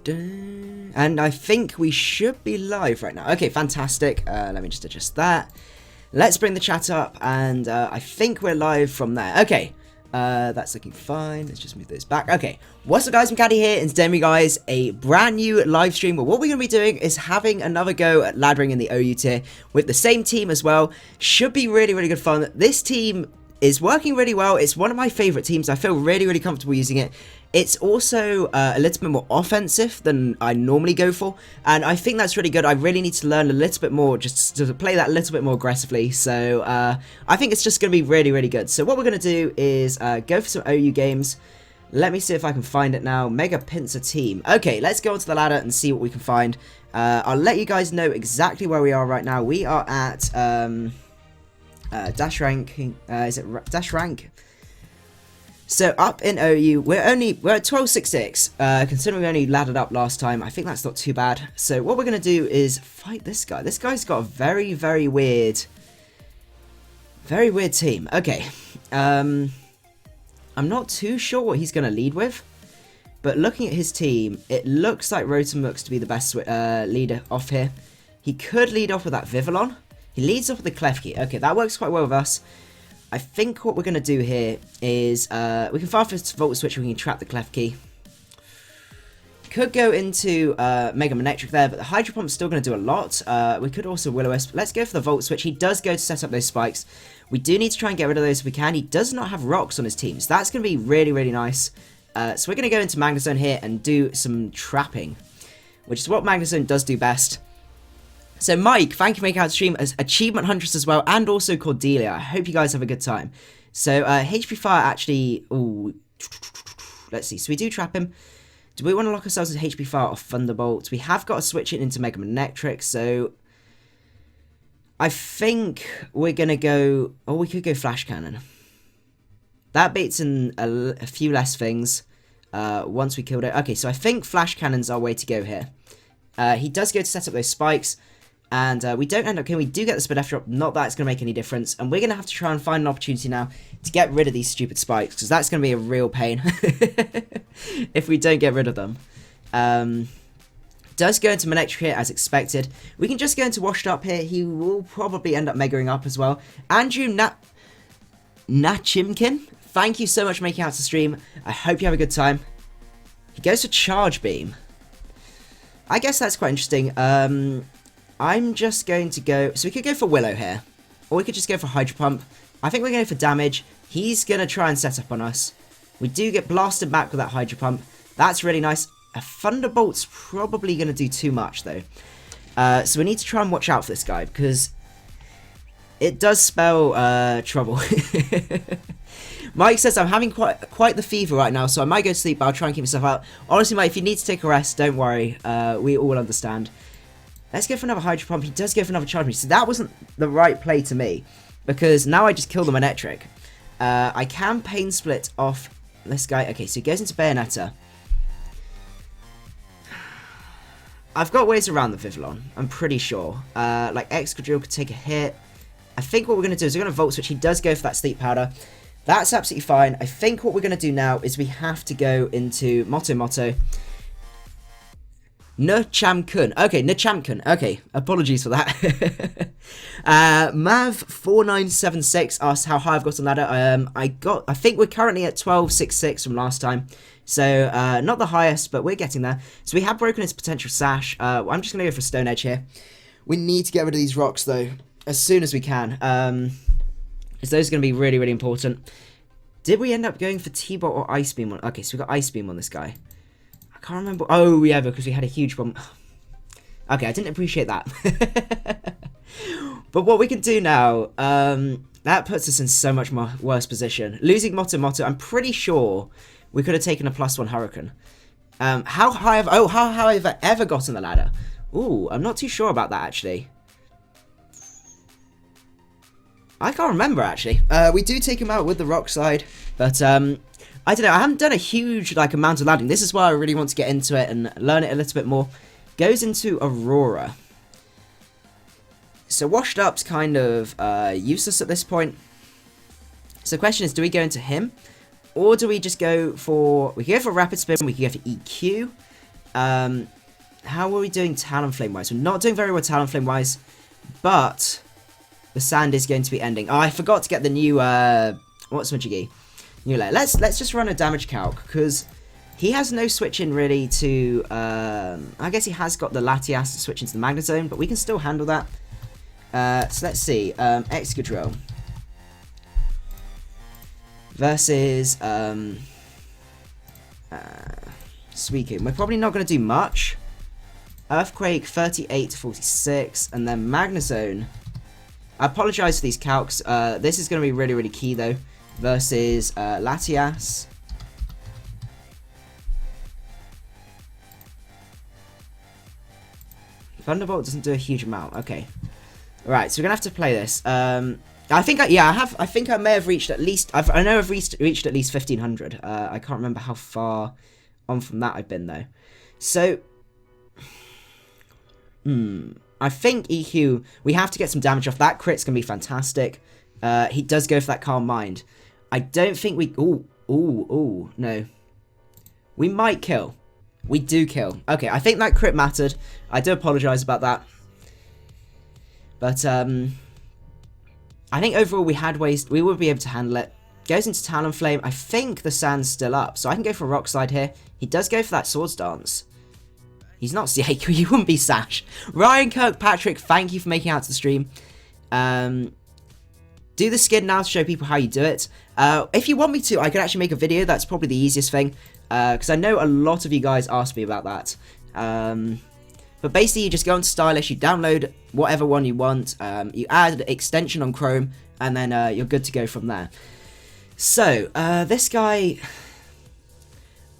And I think we should be live right now. Okay, fantastic. Let me just adjust that. Let's bring the chat up, and I think we're live from there. Okay, that's looking fine. Let's just move this back. Okay, what's up, guys? macadii here, and today, guys, a brand new live stream. But what we're going to be doing is having another go at laddering in the OU tier with the same team as well. Should be really, really good fun. This team is working really well. It's one of my favorite teams. I feel really, really comfortable using it. It's also a little bit more offensive than I normally go for, and I think that's really good. I really need to learn a little bit more just to play that a little bit more aggressively, so I think it's just going to be really, really good. So what we're going to do is go for some OU games. Let me see if I can find it now. Mega Pinsir team. Okay, let's go onto the ladder and see what we can find. I'll let you guys know exactly where we are right now. We are at dash rank. Is it dash rank? So up in OU, we're at 1266, considering we only laddered up last time. I think that's not too bad. So what we're going to do is fight this guy. This guy's got a very, very weird team. Okay, I'm not too sure what he's going to lead with, but looking at his team, it looks like Rotom looks to be the best leader off here. He could lead off with that Vivillon. He leads off with the Klefki. Okay, that works quite well with us. I think what we're going to do here is we can fire first Volt Switch, we can trap the Klefki. Could go into Mega Manectric there, but the Hydro Pump's still going to do a lot. We could also Will-O-Wisp. Let's go for the Volt Switch. He does go to set up those spikes. We do need to try and get rid of those if we can. He does not have rocks on his team, so that's going to be really, really nice. So we're going to go into Magnezone here and do some trapping, which is what Magnezone does do best. So Mike, thank you for making out the stream as Achievement Huntress as well, and also Cordelia. I hope you guys have a good time. So HP Fire actually, ooh, let's see. So we do trap him. Do we want to lock ourselves with HP Fire or Thunderbolt? We have got to switch it into Mega Manectric, so I think we're going to go, or we could go Flash Cannon. That beats in a few less things once we killed it. Okay, so I think Flash Cannon's our way to go here. He does go to set up those spikes. And we don't end up killing. We do get the Spadef drop. Not that it's going to make any difference. And we're going to have to try and find an opportunity now to get rid of these stupid spikes, because that's going to be a real pain if we don't get rid of them. Does go into Manectric here as expected. We can just go into Washed Up here. He will probably end up Megaing up as well. Andrew Nachimkin, thank you so much for making out to stream. I hope you have a good time. He goes for Charge Beam. I guess that's quite interesting. I'm just going to go... So we could go for Willow here. Or we could just go for Hydro Pump. I think we're going to go for damage. He's going to try and set up on us. We do get blasted back with that Hydro Pump. That's really nice. A Thunderbolt's probably going to do too much, though. So we need to try and watch out for this guy, because it does spell trouble. Mike says, I'm having quite the fever right now, so I might go to sleep, but I'll try and keep myself out. Honestly, Mike, if you need to take a rest, don't worry. We all understand. Let's go for another Hydro Pump. He does go for another Charge Beam. So that wasn't the right play to me, because now I just kill the Manectric. I can Pain Split off this guy. Okay, so he goes into Bayonetta. I've got ways around the Vivillon, I'm pretty sure. Like Excadrill could take a hit. I think what we're going to do is we're going to Volt Switch. He does go for that Sleep Powder. That's absolutely fine. I think what we're going to do now is we have to go into Motto. Nechamkun. Okay, Nechamkun. Okay, apologies for that. Mav4976 asked how high I've got on ladder. I think we're currently at 1266 from last time. So, not the highest, but we're getting there. So we have broken his potential sash. I'm just going to go for Stone Edge here. We need to get rid of these rocks, though, as soon as we can. As those are going to be really, really important. Did we end up going for T-Bot or Ice Beam on? Okay, so we got Ice Beam on this guy. Can't remember. Oh, yeah, because we had a huge bomb. Okay, I didn't appreciate that. But what we can do now, that puts us in so much more worse position. Losing Motto, I'm pretty sure we could have taken a +1 Hurricane. How high have I ever got on the ladder? Ooh, I'm not too sure about that, actually. I can't remember, actually. We do take him out with the Rock Slide, but I don't know, I haven't done a huge amount of laddering. This is why I really want to get into it and learn it a little bit more. Goes into Aurora. So Washed Up's kind of useless at this point. So the question is, do we go into him? Or do we just go for... We can go for Rapid Spin, we can go for EQ. How are we doing Talonflame-wise? We're not doing very well Talonflame-wise, but the sand is going to be ending. Oh, I forgot to get the new, what's macadii? New layer. Let's just run a damage calc, because he has no switch in really to, I guess he has got the Latias to switch into the Magnezone, but we can still handle that. So let's see, Excadrill versus, Suicune. We're probably not going to do much. Earthquake 38 to 46, and then Magnezone. I apologize for these calcs. This is going to be really, really key though. Versus Latias. Thunderbolt doesn't do a huge amount. Okay. Right, so we're gonna have to play this. I think I may have reached at least. I know I've reached at least 1500. I can't remember how far on from that I've been though. So, I think EQ. We have to get some damage off. That crit's gonna be fantastic. He does go for that Calm Mind. I don't think we... Ooh, no. We might kill. We do kill. Okay, I think that crit mattered. I do apologise about that. But, I think overall we had ways... We would be able to handle it. Goes into Talonflame. I think the sand's still up. So I can go for a Rock Slide here. He does go for that Swords Dance. He's not... Yeah, you wouldn't be Sash. Ryan Kirkpatrick, thank you for making it out to the stream. Do the skin now to show people how you do it. If you want me to, I could actually make a video. That's probably the easiest thing. Because I know a lot of you guys asked me about that. But basically, you just go into Stylish, you download whatever one you want. You add an extension on Chrome, and then you're good to go from there. So, this guy...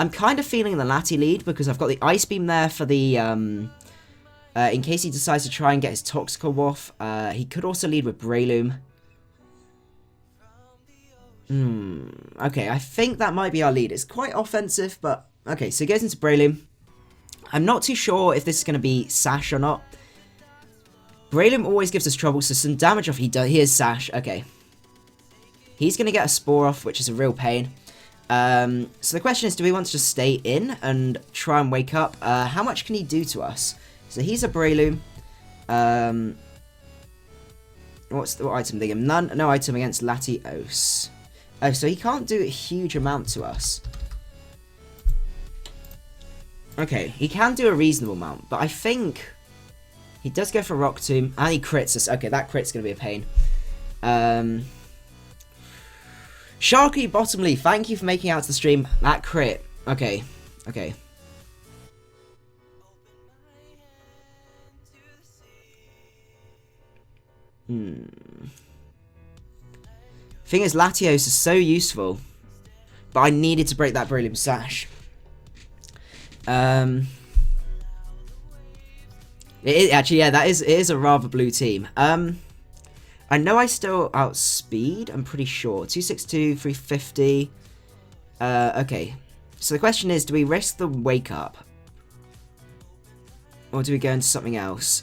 I'm kind of feeling the Lati lead, because I've got the Ice Beam there for the... in case he decides to try and get his Toxical off. He could also lead with Breloom. Okay, I think that might be our lead. It's quite offensive, but... Okay, so he goes into Breloom. I'm not too sure if this is going to be Sash or not. Breloom always gives us trouble, so some damage off he does. He is Sash, okay. He's going to get a Spore off, which is a real pain. So the question is, do we want to just stay in and try and wake up? How much can he do to us? So he's a Breloom. What item they give him? No item against Latios. Oh, so he can't do a huge amount to us. Okay, he can do a reasonable amount, but I think he does go for Rock Tomb, and he crits us. Okay, that crit's going to be a pain. Sharky Bottomley, thank you for making it out to the stream. That crit. Okay. Thing is, Latios is so useful, but I needed to break that Breloom Sash. It is, actually, yeah, it is a rather blue team. I know I still outspeed, I'm pretty sure. 262, 350. Okay. So the question is, do we risk the wake up? Or do we go into something else?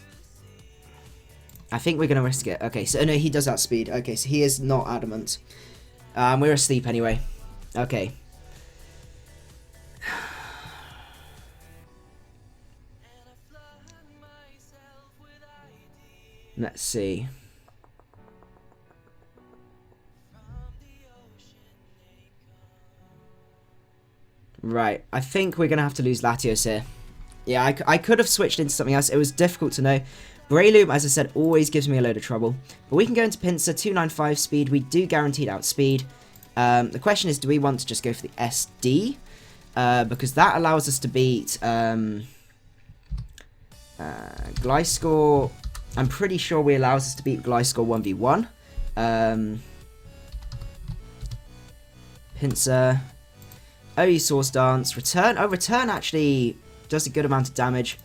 I think we're going to risk it. Okay, so no, he does outspeed. Okay, so he is not adamant. We're asleep anyway. Okay. Let's see. Right, I think we're going to have to lose Latios here. Yeah, I could have switched into something else. It was difficult to know. Breloom, as I said, always gives me a load of trouble. But we can go into Pinsir, 295 speed. We do guaranteed outspeed. The question is, do we want to just go for the SD? Because that allows us to beat Gliscor. I'm pretty sure we allows us to beat Gliscor 1v1. Pinsir. Oh, Swords Dance. Return. Oh, Return actually does a good amount of damage.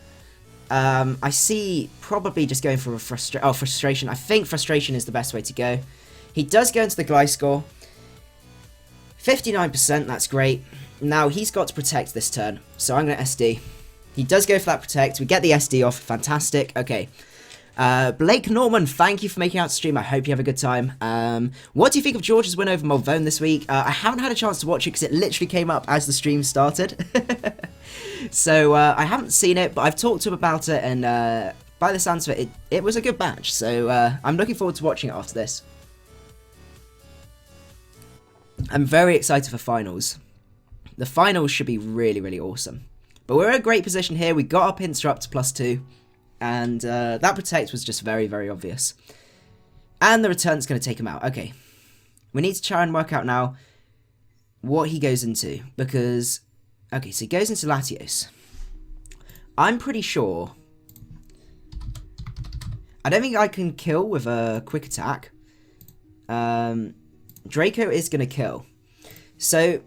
I see probably just going for a Frustration. I think Frustration is the best way to go. He does go into the Gliscor. 59%, that's great. Now, he's got to Protect this turn, so I'm going to SD. He does go for that Protect. We get the SD off. Fantastic. Okay. Blake Norman, thank you for making out the stream. I hope you have a good time. What do you think of George's win over Mulvone this week? I haven't had a chance to watch it because it literally came up as the stream started. So I haven't seen it, but I've talked to him about it, and by the sounds of it, it was a good match. So I'm looking forward to watching it after this. I'm very excited for finals. The finals should be really, really awesome. But we're in a great position here. We got our Pinsir up to +2. And that protect was just very, very obvious. And the return's going to take him out. Okay. We need to try and work out now what he goes into. Because, okay, so he goes into Latios. I'm pretty sure. I don't think I can kill with a quick attack. Draco is going to kill. So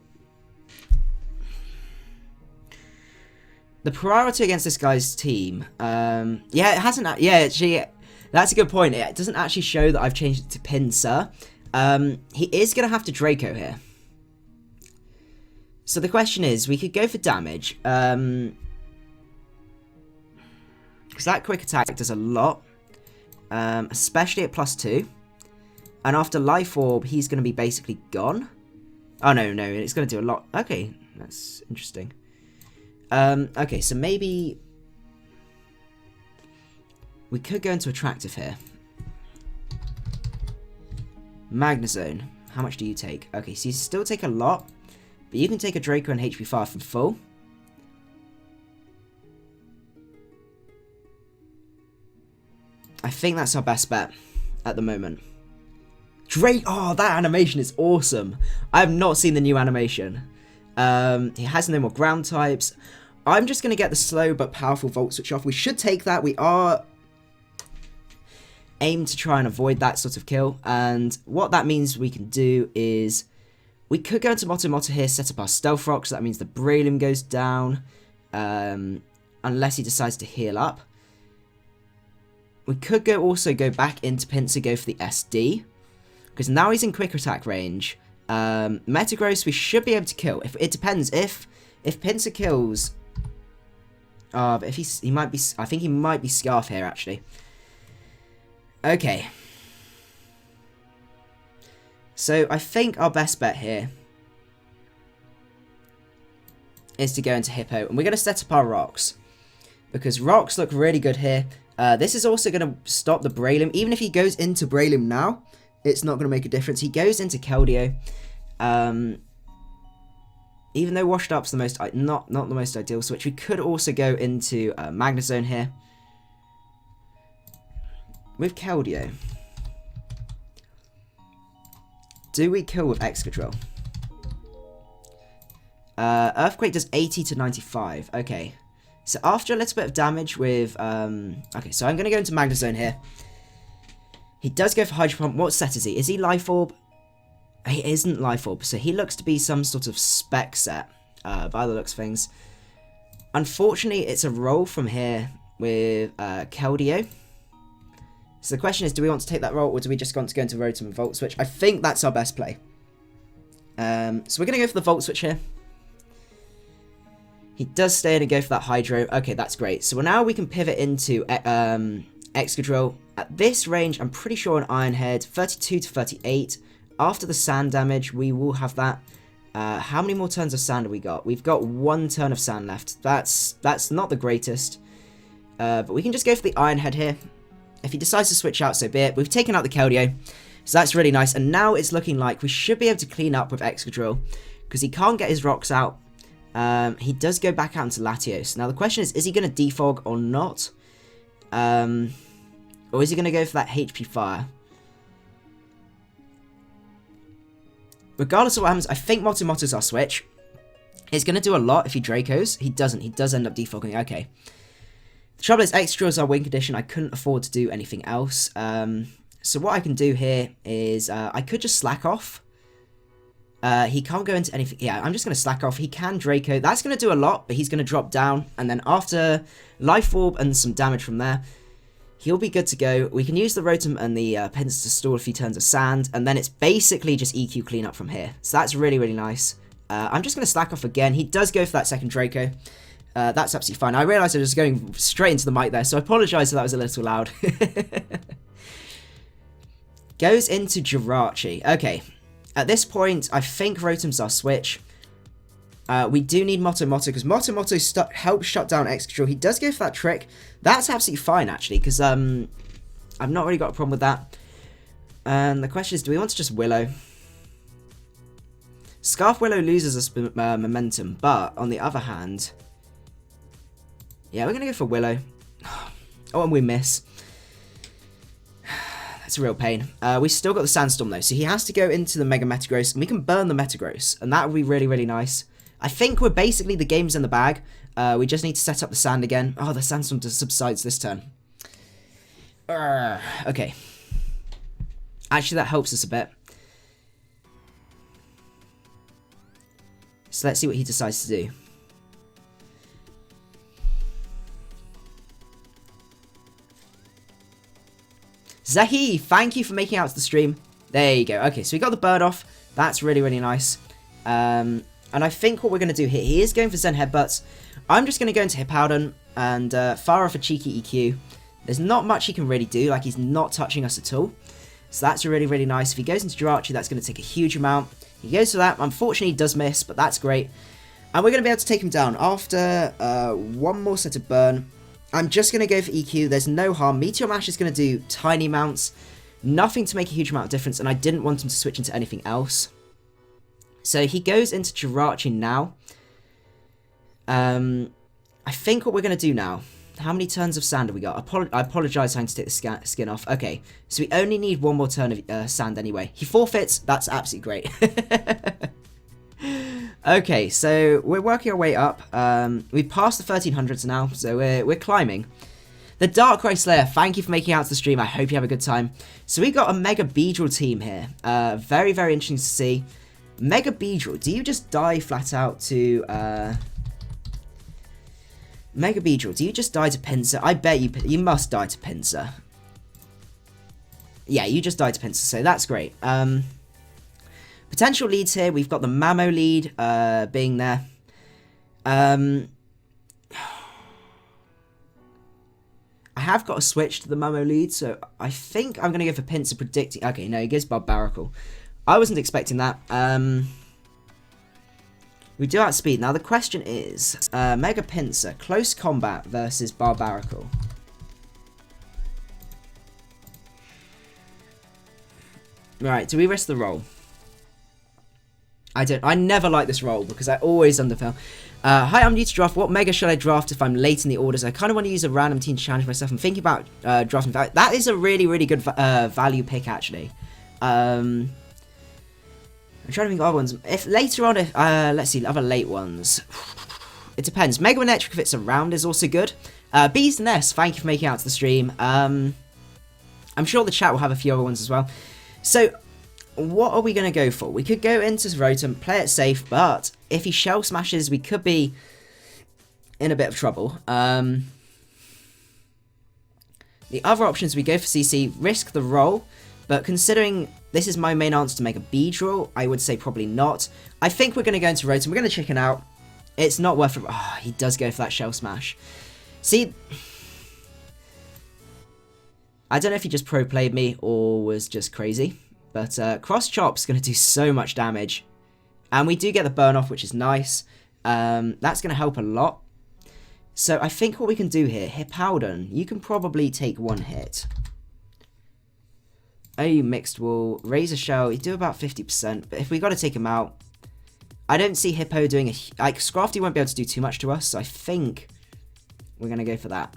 the priority against this guy's team, yeah, it hasn't, yeah, actually, that's a good point. It doesn't actually show that I've changed it to Pinsir. He is going to have to Draco here. So the question is, we could go for damage, because that quick attack does a lot, especially at +2, and after Life Orb, he's going to be basically gone. Oh, no, it's going to do a lot. Okay, that's interesting. Okay, so maybe we could go into Attractive here. Magnezone. How much do you take? Okay, so you still take a lot, but you can take a Draco and HP 5 from full. I think that's our best bet at the moment. Oh, that animation is awesome. I have not seen the new animation. He has no more ground types. I'm just going to get the slow but powerful Volt Switch off. We should take that. We are aimed to try and avoid that sort of kill. And what that means we can do is we could go into Motomoto here, set up our Stealth Rock. So that means the Breloom goes down. Unless he decides to heal up. We could also go back into Pinsir, go for the SD. Because now he's in quick attack range. Metagross we should be able to kill. It depends if Pinsir kills. But if he might be, I think he might be Scarf here actually. Okay. So I think our best bet here is to go into Hippo, and we're going to set up our rocks because rocks look really good here. This is also going to stop the Breloom. Even if he goes into Breloom now, it's not going to make a difference. He goes into Keldeo. Even though Washed Up's the most, not the most ideal switch, we could also go into Magnezone here. With Keldeo. Do we kill with Excadrill? Earthquake does 80 to 95. Okay. So after a little bit of damage with... okay, so I'm going to go into Magnezone here. He does go for Hydro Pump. What set is he? Is he Life Orb? He isn't Life Orb, so he looks to be some sort of spec set, by the looks of things. Unfortunately, it's a roll from here with Keldeo. So the question is, do we want to take that roll, or do we just want to go into Rotom and Volt Switch? I think that's our best play. So we're going to go for the Volt Switch here. He does stay in and go for that Hydro. Okay, that's great. So now we can pivot into Excadrill. At this range, I'm pretty sure an Iron Head, 32 to 38. After the sand damage, we will have that. How many more turns of sand have we got? We've got 1 turn of sand left. That's not the greatest. But we can just go for the Iron Head here. If he decides to switch out, so be it. We've taken out the Keldeo, so that's really nice. And now it's looking like we should be able to clean up with Excadrill, because he can't get his rocks out. He does go back out into Latios. Now the question is he going to defog or not? Or is he going to go for that HP Fire? Regardless of what happens, I think Motomoto's our switch. It's going to do a lot if he Dracos. He doesn't. He does end up defogging. Okay. The trouble is, Excadrill is our win condition. I couldn't afford to do anything else. So what I can do here is I could just slack off. He can't go into anything. Yeah, I'm just going to slack off. He can Draco. That's going to do a lot, but he's going to drop down. And then after Life Orb and some damage from there, he'll be good to go. We can use the Rotom and the Pinsir to store a few turns of sand. And then it's basically just EQ cleanup from here. So that's really, really nice. I'm just going to slack off again. He does go for that second Draco. That's absolutely fine. I realised I was going straight into the mic there, so I apologise if that was a little loud. Goes into Jirachi. Okay. At this point, I think Rotom's our switch. We do need Motto because Motto helps shut down Excadrill. He does go for that trick. That's absolutely fine, actually, because I've not really got a problem with that. And the question is, do we want to just Willow? Scarf Willow loses us momentum, but on the other hand... Yeah, we're going to go for Willow. Oh, and we miss. That's a real pain. We still got the Sandstorm, though, so he has to go into the Mega Metagross, and we can burn the Metagross, and that would be really, really nice. I think we're basically, the game's in the bag. We just need to set up the sand again. Oh, the Sandstorm just subsides this turn. Okay. Actually, that helps us a bit. So let's see what he decides to do. Zahi, thank you for making out to the stream. There you go. Okay, so we got the bird off. That's really, really nice. And I think what we're going to do here, he is going for Zen Headbutts. I'm just going to go into Hippowdon and fire off a cheeky EQ. There's not much he can really do, like he's not touching us at all. So that's really, really nice. If he goes into Jirachi, that's going to take a huge amount. He goes for that. Unfortunately, he does miss, but that's great. And we're going to be able to take him down after one more set of burn. I'm just going to go for EQ. There's no harm. Meteor Mash is going to do tiny amounts. Nothing to make a huge amount of difference, and I didn't want him to switch into anything else. So he goes into Jirachi now. I think what we're going to do now... How many turns of sand have we got? I apologise having to take the skin off. Okay, so we only need one more turn of sand anyway. He forfeits. That's absolutely great. Okay, so we're working our way up. We've passed the 1300s now, so we're climbing. The Darkrai Slayer, thank you for making it out to the stream. I hope you have a good time. So we got a Mega Beedrill team here. Very, very interesting to see. Mega Beedrill, do you just die flat out to... Mega Beedrill, do you just die to Pinsir? I bet you must die to Pinsir. Yeah, you just died to Pinsir, so that's great. Potential leads here, we've got the Mamo lead being there. I have got a switch to the Mamo lead, so I think I'm going to go for Pinsir predicting... Okay, no, he goes Barbaracle. I wasn't expecting that. We do outspeed. Now the question is, Mega Pinsir, close combat versus Barbaracle. Right, do we risk the roll? I never like this roll because I always underfail. Hi, I'm new to draft. What Mega should I draft if I'm late in the orders? I kind of want to use a random team to challenge myself. I'm thinking about drafting. That is a really, really good value pick, actually. I'm trying to think of other ones. If later on, let's see, other late ones. It depends. Mega Manectric, if it's around, is also good. Bees Nest, thank you for making it out to the stream. I'm sure the chat will have a few other ones as well. So, what are we going to go for? We could go into Rotom, play it safe, but if he Shell Smashes, we could be in a bit of trouble. The other options, we go for CC, risk the roll, but considering this is my main answer to make a Beedrill, I would say probably not. I think we're going to go into Rotom. We're going to chicken out. It's not worth it. Oh, he does go for that Shell Smash. See, I don't know if he just pro-played me or was just crazy, but Cross Chop's going to do so much damage. And we do get the burn off, which is nice. That's going to help a lot. So I think what we can do here, Hippowdon, you can probably take one hit. Oh, you Mixed Wool, Razor Shell, you do about 50%, but if we got to take him out, I don't see Hippo doing like, Scrafty won't be able to do too much to us, so I think we're going to go for that.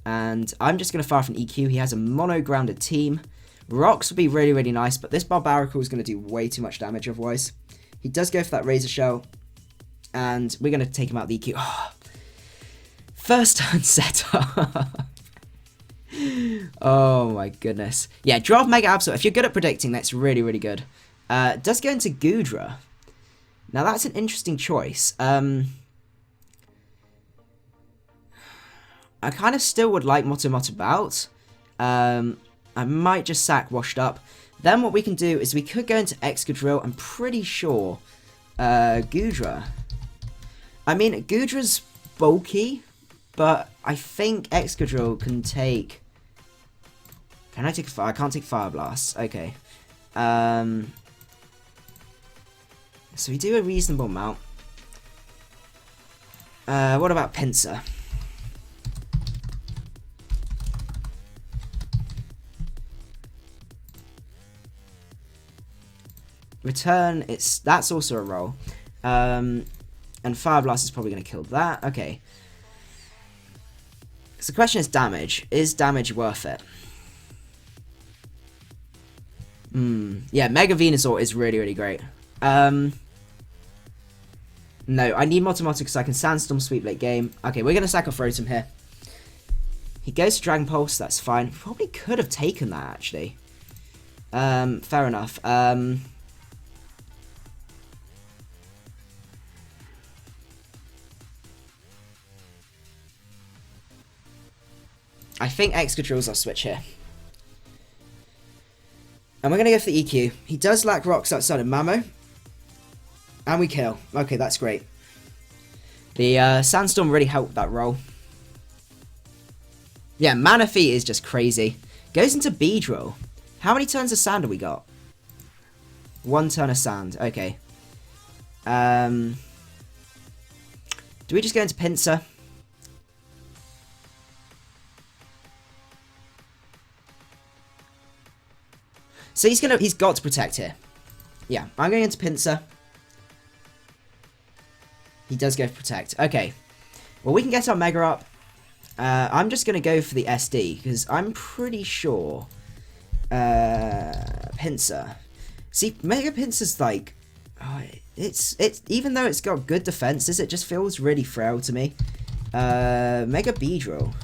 And I'm just going to fire from EQ. He has a mono-grounded team. Rocks would be really, really nice, but this Barbaracle is going to do way too much damage otherwise. He does go for that Razor Shell, and we're going to take him out the EQ. Oh, first turn setup. Oh my goodness. Yeah, draft Mega Absol. If you're good at predicting, that's really, really good. Does go into Goodra. Now that's an interesting choice. I kind of still would like Motomoto Bout. I might just sack Washed Up. Then what we can do is we could go into Excadrill. I'm pretty sure Goodra. I mean, Goodra's bulky, but I think Excadrill can take... Can I take fire? I can't take Fire Blast. Okay. So we do a reasonable amount. What about Pinsir? Return, that's also a roll. And Fire Blast is probably going to kill that. Okay. So the question is damage. Is damage worth it? Yeah, Mega Venusaur is really, really great. No, I need Motomoto because I can Sandstorm sweep late game. Okay, we're going to sack off Rotom here. He goes to Dragon Pulse, that's fine. Probably could have taken that, actually. Fair enough. I think Excadrill's our switch here. And we're going to go for the EQ. He does lack rocks outside of Mamo. And we kill. Okay, that's great. The Sandstorm really helped that roll. Yeah, Manaphy is just crazy. Goes into Beedrill. How many turns of sand have we got? 1 turn of sand. Okay. Do we just go into Pinsir? So he's got to protect here. Yeah, I'm going into Pinsir. He does go for protect. Okay. Well, we can get our Mega up. I'm just going to go for the SD because I'm pretty sure Pinsir. See, Mega Pinsir's like, it's even though it's got good defenses, it just feels really frail to me. Mega Beedrill.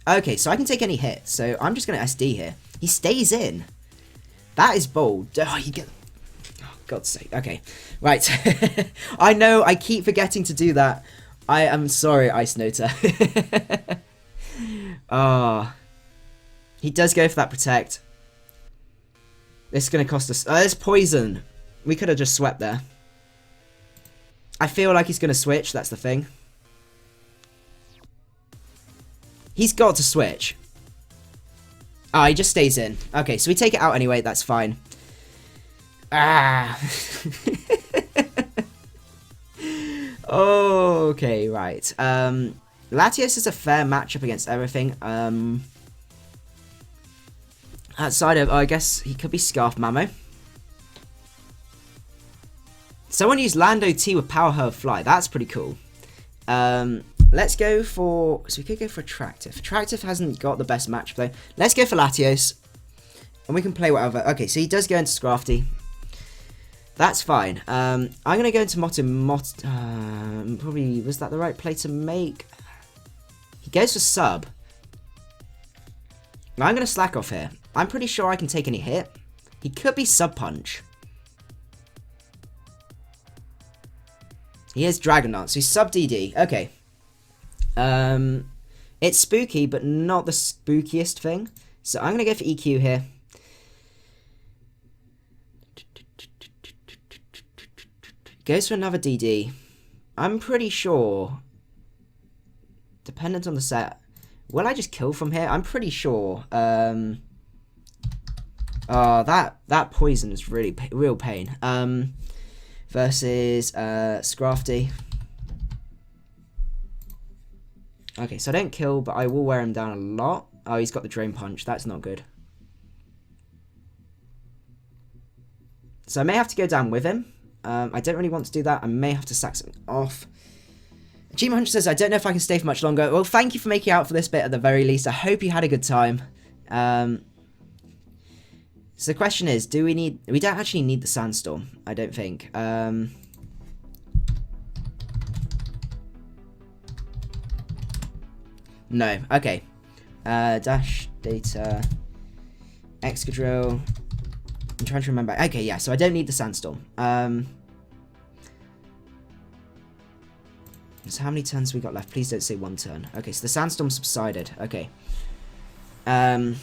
Okay, so I can take any hit. So I'm just going to SD here. He stays in. That is bold. Oh, you get... Oh, God's sake. Okay. Right. I know, I keep forgetting to do that. I am sorry, Ice Nota. Oh. He does go for that protect. This is going to cost us... there's poison. We could have just swept there. I feel like he's going to switch. That's the thing. He's got to switch. Oh, he just stays in. Okay, so we take it out anyway. That's fine. Ah. Okay, right. Latios is a fair matchup against everything. Outside of... I guess he could be Scarf Mamo. Someone used Lando T with Power Herb Fly. That's pretty cool. Let's go for... So we could go for Attractive. Attractive hasn't got the best matchup though. Let's go for Latios. And we can play whatever. Okay, so he does go into Scrafty. That's fine. I'm going to go into probably... Was that the right play to make? He goes for Sub. Now I'm going to slack off here. I'm pretty sure I can take any hit. He could be Sub Punch. He is Dragon Dance. So he's Sub DD. Okay. It's spooky, but not the spookiest thing. So I'm going to go for EQ here. Goes for another DD. I'm pretty sure, dependent on the set, will I just kill from here? I'm pretty sure. Oh, that poison is really real pain. Versus Scrafty. Okay, so I don't kill, but I will wear him down a lot. Oh, he's got the Drain Punch. That's not good. So I may have to go down with him. I don't really want to do that. I may have to sack something off. Achievement Hunter says, I don't know if I can stay for much longer. Well, thank you for making out for this bit at the very least. I hope you had a good time. So the question is, do we need... We don't actually need the Sandstorm, I don't think. No, okay. Dash, data, Excadrill. I'm trying to remember. Okay, yeah, so I don't need the Sandstorm. So how many turns have we got left? Please don't say 1 turn. Okay, so the Sandstorm subsided. Okay. Right,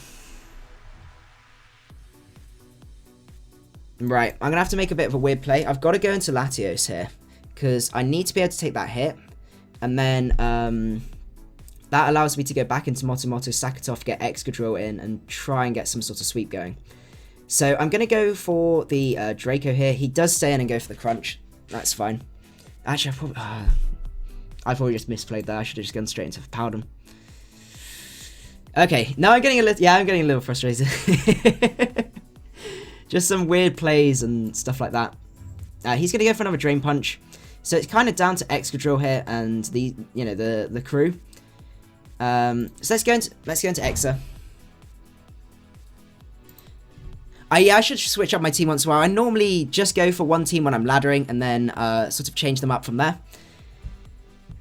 I'm going to have to make a bit of a weird play. I've got to go into Latios here, because I need to be able to take that hit. And then that allows me to go back into Motomoto, sack it off, get Excadrill in, and try and get some sort of sweep going. So I'm going to go for the Draco here. He does stay in and go for the crunch. That's fine. Actually, I probably just misplayed that. I should have just gone straight into Powdon. Okay, now I'm getting a little... Yeah, I'm getting a little frustrated. Just some weird plays and stuff like that. He's going to go for another Drain Punch. So it's kind of down to Excadrill here and the crew. So let's go into Exa. Yeah, I should switch up my team once in a while. I normally just go for one team when I'm laddering and then sort of change them up from there.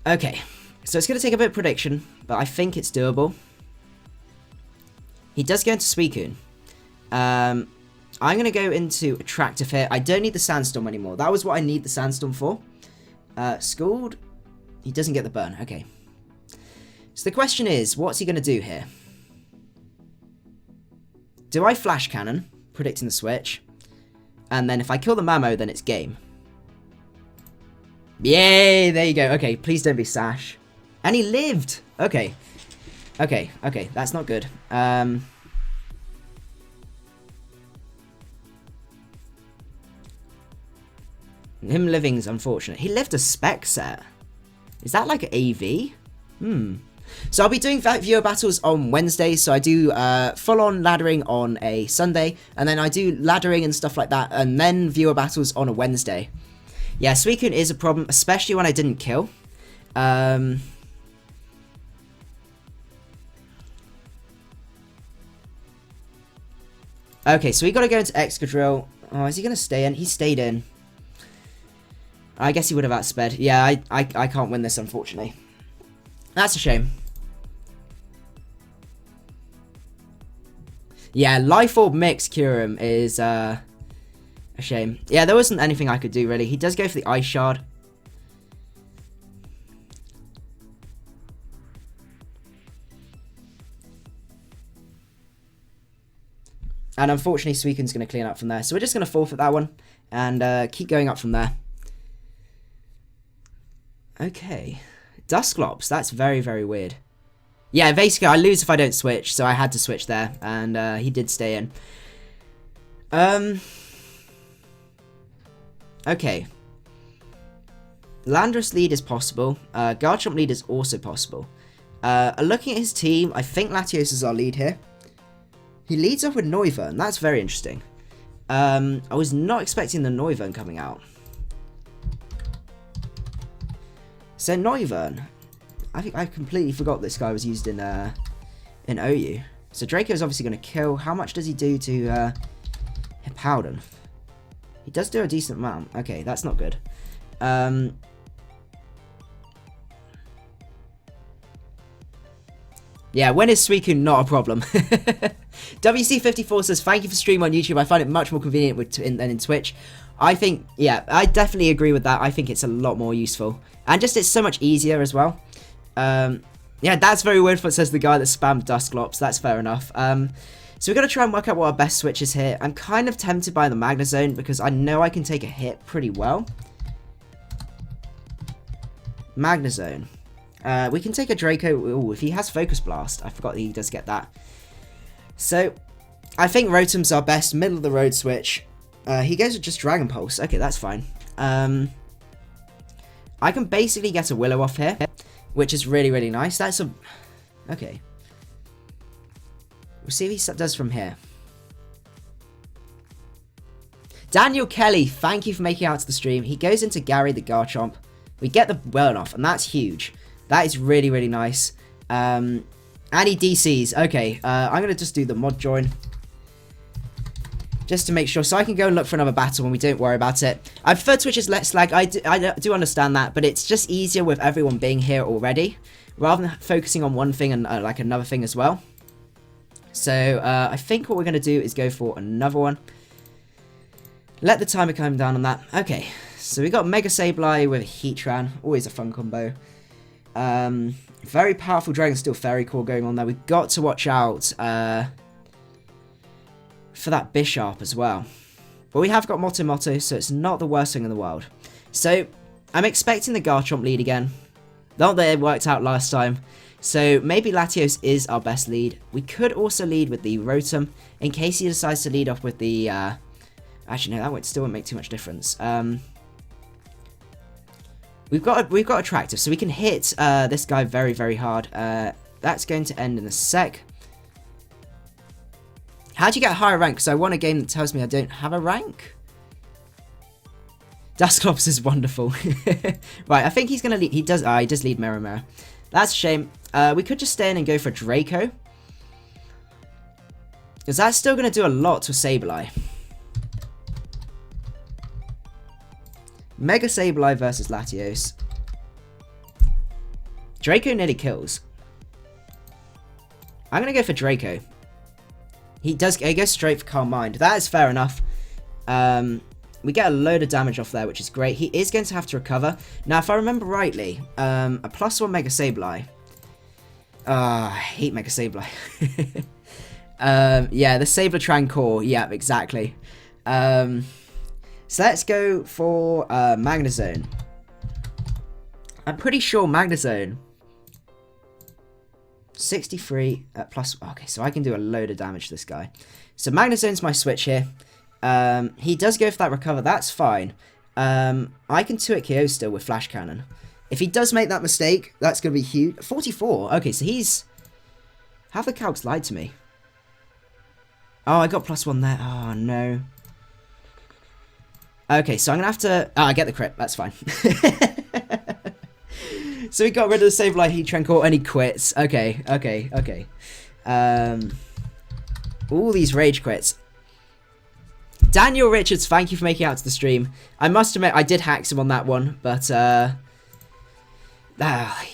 Okay, so it's going to take a bit of prediction, but I think it's doable. He does go into Suicune. I'm going to go into Attractive here. I don't need the Sandstorm anymore. That was what I need the Sandstorm for. Scald. He doesn't get the burn. Okay. So the question is, what's he going to do here? Do I Flash Cannon, predicting the switch? And then if I kill the Mamo, then it's game. Yay, there you go. Okay, please don't be Sash. And he lived. Okay. Okay, that's not good. Him living's unfortunate. He lived a spec set. Is that like an AV? So I'll be doing viewer battles on Wednesday. So I do full-on laddering on a Sunday. And then I do laddering and stuff like that. And then viewer battles on a Wednesday. Yeah, Suicune is a problem, especially when I didn't kill. Okay, so we got to go into Excadrill. Oh, is he going to stay in? He stayed in. I guess he would have outsped. Yeah, I can't win this, unfortunately. That's a shame. Yeah, Life Orb Mix Kyurem is a shame. Yeah, there wasn't anything I could do, really. He does go for the Ice Shard. And unfortunately, Suicune's going to clean up from there. So we're just going to forfeit that one and keep going up from there. Okay. Dusclops. That's very, very weird. Yeah, basically, I lose if I don't switch. So I had to switch there. And he did stay in. Okay. Landorus lead is possible. Garchomp lead is also possible. Looking at his team, I think Latios is our lead here. He leads up with Noivern. That's very interesting. I was not expecting the Noivern coming out. So Noivern, I think I completely forgot this guy was used in OU. So Draco is obviously going to kill. How much does he do to Hippowdon? He does do a decent amount. Okay, that's not good. Yeah, when is Suicune not a problem? WC54 says, thank you for streaming on YouTube. I find it much more convenient than in Twitch. I think, yeah, I definitely agree with that. I think it's a lot more useful. And just it's so much easier as well. Yeah, that's very weird, what says the guy that spammed Dusclops. That's fair enough. So we've got to try and work out what our best switch is here. I'm kind of tempted by the Magnezone because I know I can take a hit pretty well. Magnezone. We can take a Draco. Ooh, if he has Focus Blast. I forgot that he does get that. So, I think Rotom's our best middle of the road switch. He goes with just Dragon Pulse. Okay, that's fine. I can basically get a Willow off here, which is really, really nice. That's a... Okay. We'll see if he does from here. Daniel Kelly, thank you for making it out to the stream. He goes into Gary the Garchomp. We get the burn off, and that's huge. That is really, really nice. And he DCs. Okay, I'm going to just do the mod join. Just to make sure. So I can go and look for another battle when we don't worry about it. I prefer Twitch's Let's Lag. I do understand that. But it's just easier with everyone being here already. Rather than focusing on one thing and like another thing as well. So I think what we're going to do is go for another one. Let the timer come down on that. Okay. So we got Mega Sableye with Heatran. Always a fun combo. Very powerful Dragon Steel Fairy Core going on there. We've got to watch out for that Bisharp as well. But we have got Moto, so it's not the worst thing in the world. So I'm expecting the Garchomp lead again. Not that it worked out last time. So maybe Latios is our best lead. We could also lead with the Rotom in case he decides to lead off with the... actually, no, that still won't make too much difference. We've got Attractive, so we can hit this guy very, very hard. That's going to end in a sec. How do you get a higher rank? Because I want a game that tells me I don't have a rank. Dusclops is wonderful. Right, I think he's going to lead. He does lead Mirror. That's a shame. We could just stay in and go for Draco. Because that's still going to do a lot to Sableye. Mega Sableye versus Latios. Draco nearly kills. I'm going to go for Draco. He goes straight for Calm Mind. That is fair enough. We get a load of damage off there, which is great. He is going to have to recover. Now, if I remember rightly, a +1 Mega Sableye. I hate Mega Sableye. Yeah, the Sabletran core. Yeah, exactly. So let's go for Magnezone. I'm pretty sure Magnezone 63 plus. Okay, so I can do a load of damage to this guy. So Magnezone's my switch here. He does go for that recover. That's fine. I can 2-hit KO still with Flash Cannon. If he does make that mistake, that's going to be huge. 44. Okay, so he's... Have the calcs lied to me? Oh, I got +1 there. Oh, no. Okay, so I'm going to have to... Oh, I get the crit. That's fine. So we got rid of the Sableye Heat Tranquil and he quits. Okay. All these rage quits. Daniel Richards, thank you for making it out to the stream. I must admit, I did hack him on that one, but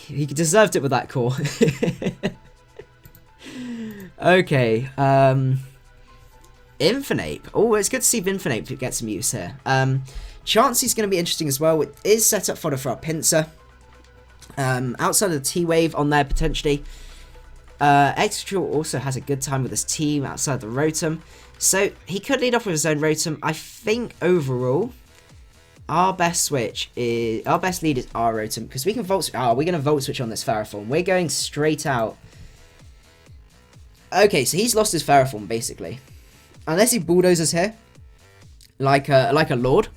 he deserved it with that core. Okay. Infinite. Oh, it's good to see Infinite get some use here. Chansey's going to be interesting as well. It is set up for our Pinsir. Outside of the T-Wave on there, potentially. Excadrill also has a good time with his team outside the Rotom. So, he could lead off with his own Rotom. I think, overall, our best lead is our Rotom. Because we can Volt Switch. Oh, we're going to Volt Switch on this Ferrothorn. We're going straight out. Okay, so he's lost his Ferrothorn, basically. Unless he bulldozes here. Like a lord.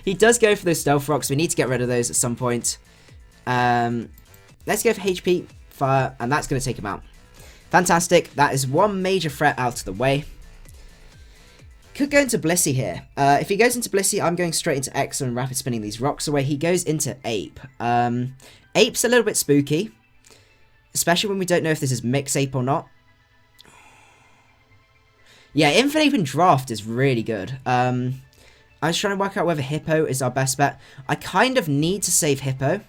He does go for those Stealth Rocks. We need to get rid of those at some point. Let's go for HP, Fire, and that's going to take him out. Fantastic. That is one major threat out of the way. Could go into Blissey here. If he goes into Blissey, I'm going straight into X and rapid spinning these rocks away. He goes into Ape. Ape's a little bit spooky. Especially when we don't know if this is Mix Ape or not. Yeah, Infinite and Draft is really good. I was trying to work out whether Hippo is our best bet. I kind of need to save Hippo.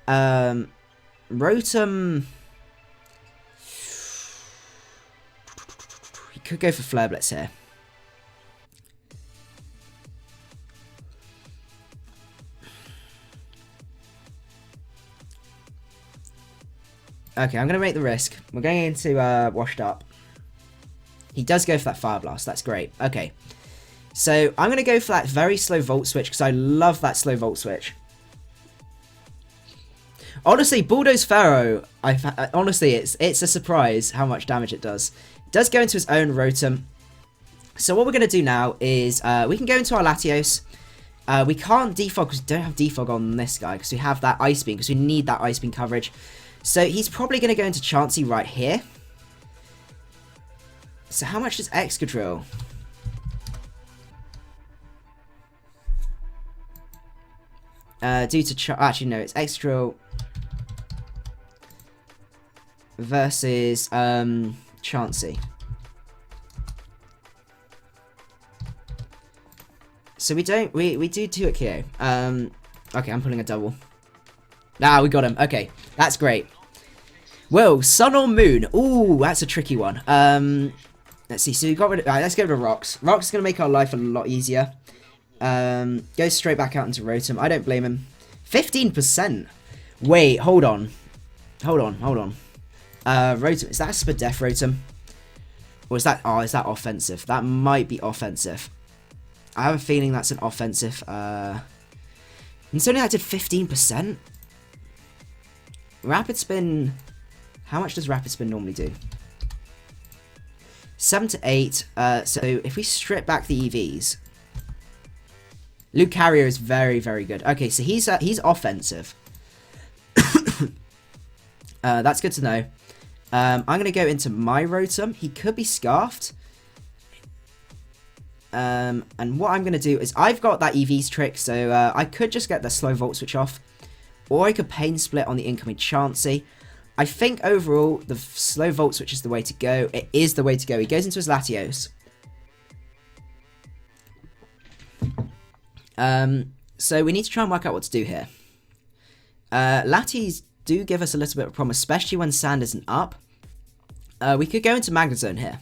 Rotom... He could go for Flare Blitz here. Okay, I'm going to make the risk. We're going into Washed Up. He does go for that Fire Blast. That's great. Okay. So, I'm going to go for that very slow Volt Switch because I love that slow Volt Switch. Honestly, Bulldoze Pharaoh, honestly, it's a surprise how much damage it does. It does go into his own Rotom. So what we're going to do now is we can go into our Latios. We can't defog because we don't have defog on this guy because we have that Ice Beam because we need that Ice Beam coverage. So he's probably going to go into Chansey right here. So how much does Excadrill? Due to actually no, it's Excadrill versus Chansey. So we do 2 at KO. Okay, I'm pulling a double. We got him. Okay, that's great. Well, Sun or Moon? Ooh, that's a tricky one. Let's see. So we got rid of. Let's get rid of Rocks. Rocks is gonna make our life a lot easier. Goes straight back out into Rotom. I don't blame him. 15%. Wait, hold on. Rotom. Is that a Spadef Rotom? Or is that... Oh, is that offensive? That might be offensive. I have a feeling that's an offensive. And it's only acted 15%? Rapid Spin... How much does Rapid Spin normally do? 7 to 8. So if we strip back the EVs... Lucario is very, very good. Okay, so he's offensive. That's good to know. I'm going to go into my Rotom. He could be Scarfed. And what I'm going to do is I've got that EV's trick, so I could just get the slow Volt Switch off. Or I could Pain Split on the incoming Chansey. I think overall the slow Volt Switch is the way to go. It is the way to go. He goes into his Latios. So we need to try and work out what to do here. Latis do give us a little bit of a problem, especially when Sand isn't up. We could go into Magnezone here.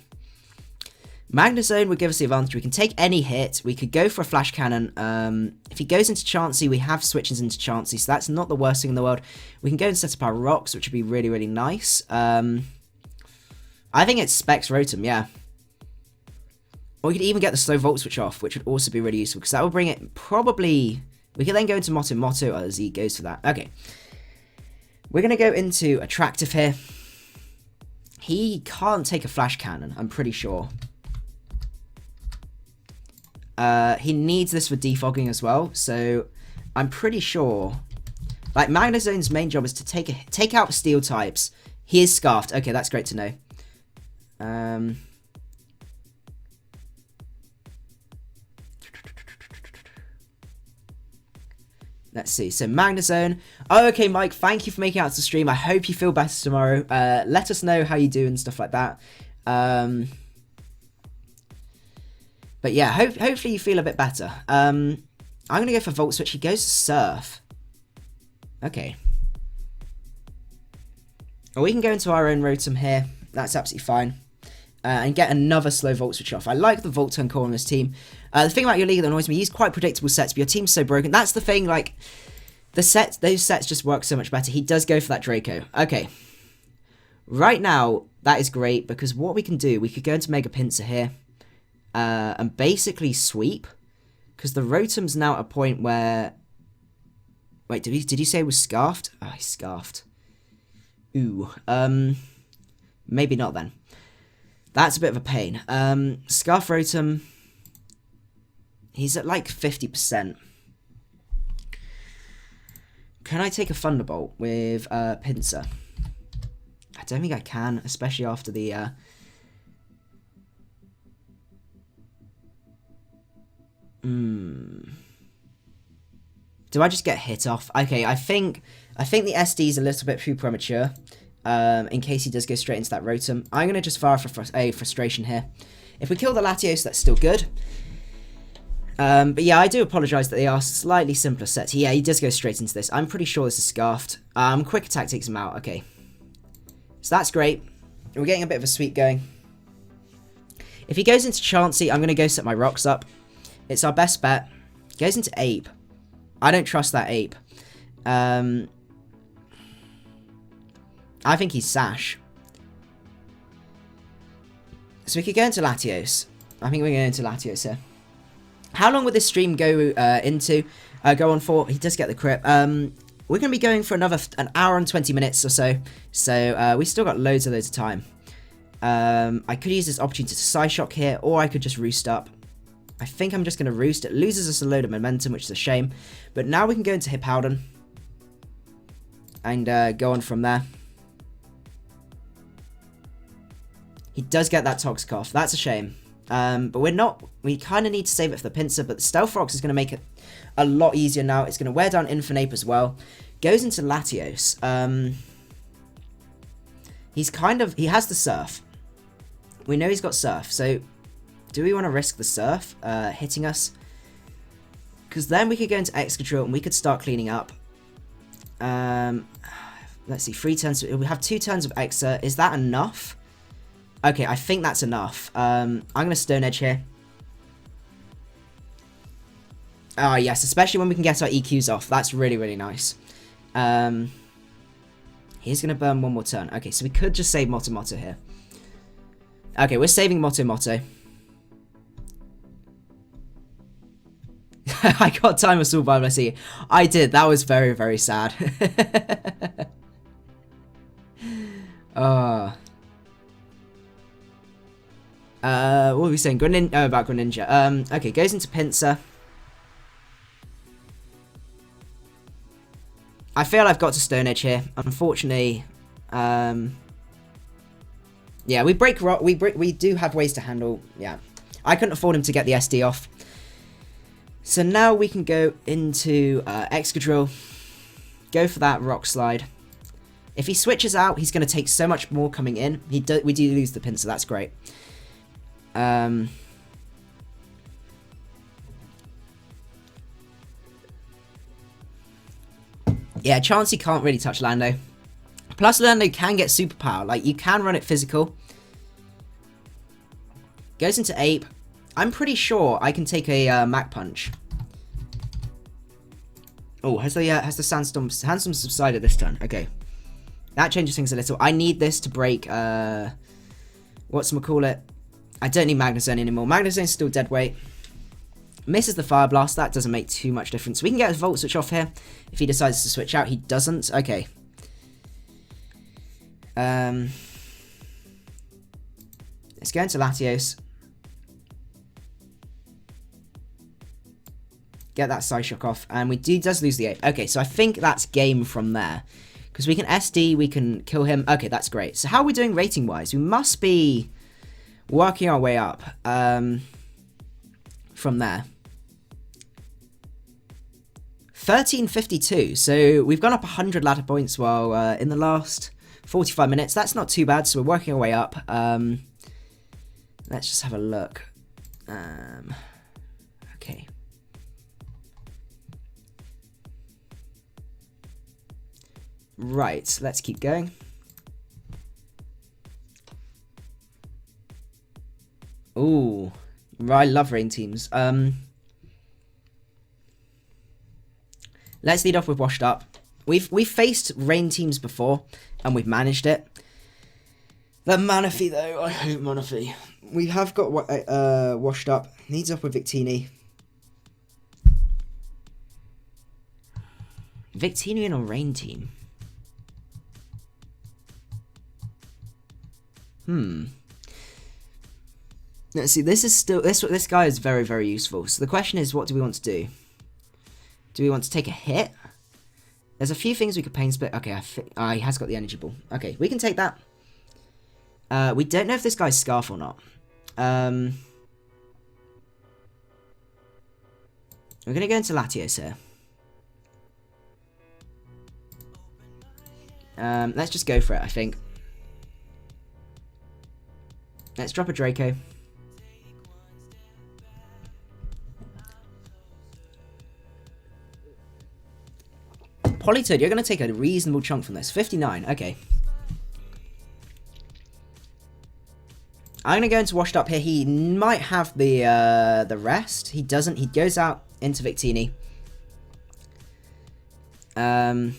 Magnezone would give us the advantage. We can take any hit. We could go for a Flash Cannon. If he goes into Chansey, we have switches into Chansey, so that's not the worst thing in the world. We can go and set up our rocks, which would be really, really nice. I think it's Specs Rotom, yeah. Or we could even get the slow Volt Switch off, which would also be really useful, because that would bring it probably... We could then go into Moto as he goes for that. Okay. We're going to go into Attractive here. He can't take a Flash Cannon, I'm pretty sure. He needs this for defogging as well, so I'm pretty sure... Like, Magnezone's main job is to take out Steel types. He is Scarfed. Okay, that's great to know. Let's see. So, Magnezone. Oh, okay, Mike, thank you for making it out to the stream. I hope you feel better tomorrow. Let us know how you do and stuff like that. But yeah, hopefully you feel a bit better. I'm going to go for Volt Switch. He goes to Surf. Okay. Or we can go into our own Rotom here. That's absolutely fine. And get another slow Volt Switch off. I like the Volturn core on this team. The thing about your league that annoys me, he's quite predictable sets, but your team's so broken. That's the thing, like, those sets just work so much better. He does go for that Draco. Okay. Right now, that is great, because what we can do, we could go into Mega Pinsir here, and basically sweep, because the Rotom's now at a point where... Wait, did you say it was Scarfed? Oh, he's Scarfed. Ooh. Maybe not then. That's a bit of a pain. Scarf Rotom... He's at like 50%. Can I take a Thunderbolt with Pinsir? I don't think I can, especially after the... Do I just get hit off? Okay, I think the SD is a little bit too premature. In case he does go straight into that Rotom. I'm going to just fire for a Frustration here. If we kill the Latios, that's still good. But yeah, I do apologise that they are slightly simpler sets. Yeah, he does go straight into this. I'm pretty sure this is Scarfed. Quick Attack takes him out. Okay. So that's great. We're getting a bit of a sweep going. If he goes into Chansey, I'm going to go set my rocks up. It's our best bet. Goes into Ape. I don't trust that Ape. I think he's Sash. So we could go into Latios. I think we're going into Latios here. How long would this stream go go on for? He does get the crit. We're going to be going for an hour and 20 minutes or so. So we still got loads of time. I could use this opportunity to Psyshock here, or I could just Roost up. I think I'm just going to Roost. It loses us a load of momentum, which is a shame. But now we can go into Hippowdon. And go on from there. He does get that Toxic off. That's a shame. But we're not... We kind of need to save it for the Pinsir, but the Stealth Rocks is going to make it a lot easier now. It's going to wear down Infernape as well. Goes into Latios. He's kind of... He has the Surf. We know he's got Surf, so... Do we want to risk the Surf hitting us? Because then we could go into Excadrill and we could start cleaning up. Let's see, 3 turns. We have 2 turns of Exa. Is that enough? Okay, I think that's enough. I'm going to Stone Edge here. Ah, yes, especially when we can get our EQs off. That's really, really nice. He's going to burn 1 more turn. Okay, so we could just save Moto here. Okay, we're saving Moto. I got Time Assault by I see. I did. That was very, very sad. What were we saying? About Greninja. Okay, goes into Pinsir. I feel I've got to Stone Edge here. Unfortunately, yeah, we break rock. We do have ways to handle. Yeah, I couldn't afford him to get the SD off. So now we can go into Excadrill. Go for that Rock Slide. If he switches out, he's going to take so much more coming in. We do lose the Pinsir. That's great. Yeah, Chansey can't really touch Lando. Plus, Lando can get superpower. Like, you can run it physical. Goes into Ape. I'm pretty sure I can take a Mach Punch. Oh, has the sandstorm subsided this turn? Okay. That changes things a little. I need this to break, whatchamacallit. I don't need Magnezone anymore. Magnezone's still dead weight. Misses the Fire Blast. That doesn't make too much difference. We can get a Volt Switch off here. If he decides to switch out, he doesn't. Okay. Let's go into Latios. Get that Psyshock off. And does lose the Ape. Okay, so I think that's game from there. Because we can SD, we can kill him. Okay, that's great. So how are we doing rating-wise? We must be working our way up from there. 1352. So we've gone up 100 ladder points while in the last 45 minutes. That's not too bad. So we're working our way up. Let's just have a look. Okay. Right. Let's keep going. Ooh. I love rain teams. Let's lead off with Washed Up. We've faced rain teams before, and we've managed it. The Manaphy, though. I hate Manaphy. We have got Washed Up. Leads off with Victini. Victini in a rain team. Let's see. This is still this guy is very, very useful. So the question is, what do we want to do? Do we want to take a hit? There's a few things we could Pain Split. Okay, he has got the Energy Ball. Okay, we can take that. We don't know if this guy's Scarf or not. We're going to go into Latios here. Let's just go for it, I think. Let's drop a Draco. Politoed, you're going to take a reasonable chunk from this. 59, okay. I'm going to go into Washed Up here. He might have the rest. He doesn't. He goes out into Victini. I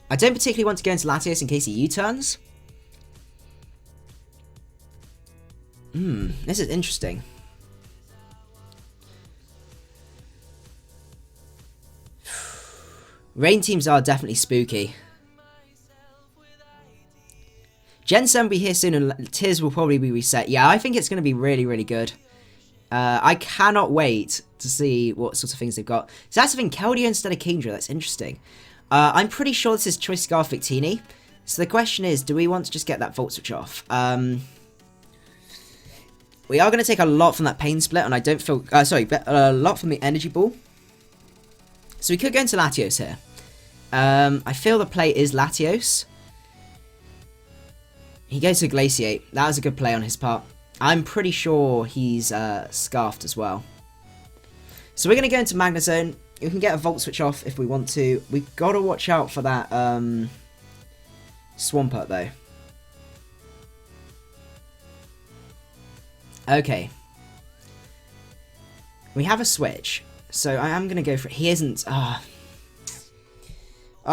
don't particularly want to go into Latios in case he U-turns. This is interesting. Rain teams are definitely spooky. Gen 7 will be here soon and Tiers will probably be reset. Yeah, I think it's going to be really, really good. I cannot wait to see what sorts of things they've got. So that's the thing, Keldeo instead of Kingdra. That's interesting. I'm pretty sure this is Choice Scarf Victini. So the question is, do we want to just get that Volt Switch off? We are going to take a lot from that Pain Split, and I don't feel... sorry, a lot from the Energy Ball. So we could go into Latios here. I feel the play is Latios. He goes to Glaciate. That was a good play on his part. I'm pretty sure he's Scarfed as well. So we're going to go into Magnezone. We can get a Volt Switch off if we want to. We've got to watch out for that Swampert, though. Okay. We have a switch. So I am going to go for it. He isn't... I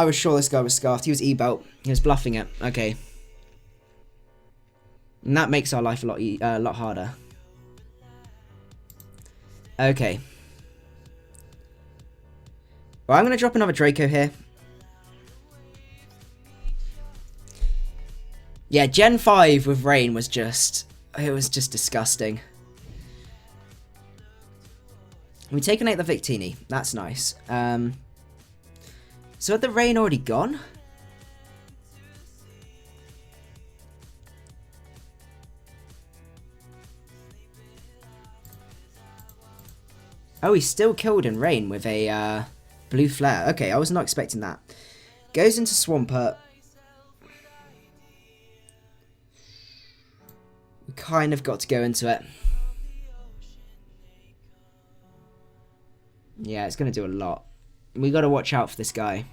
was sure this guy was Scarfed. He was E-Belt. He was bluffing it. Okay. And that makes our life a lot harder. Okay. Well, I'm going to drop another Draco here. Yeah, Gen 5 with rain was just... It was just disgusting. We taken out the Victini. That's nice. So had the rain already gone? Oh, he still killed in rain with a blue flare. Okay, I was not expecting that. Goes into Swampert. We kind of got to go into it. Yeah, it's going to do a lot. We got to watch out for this guy.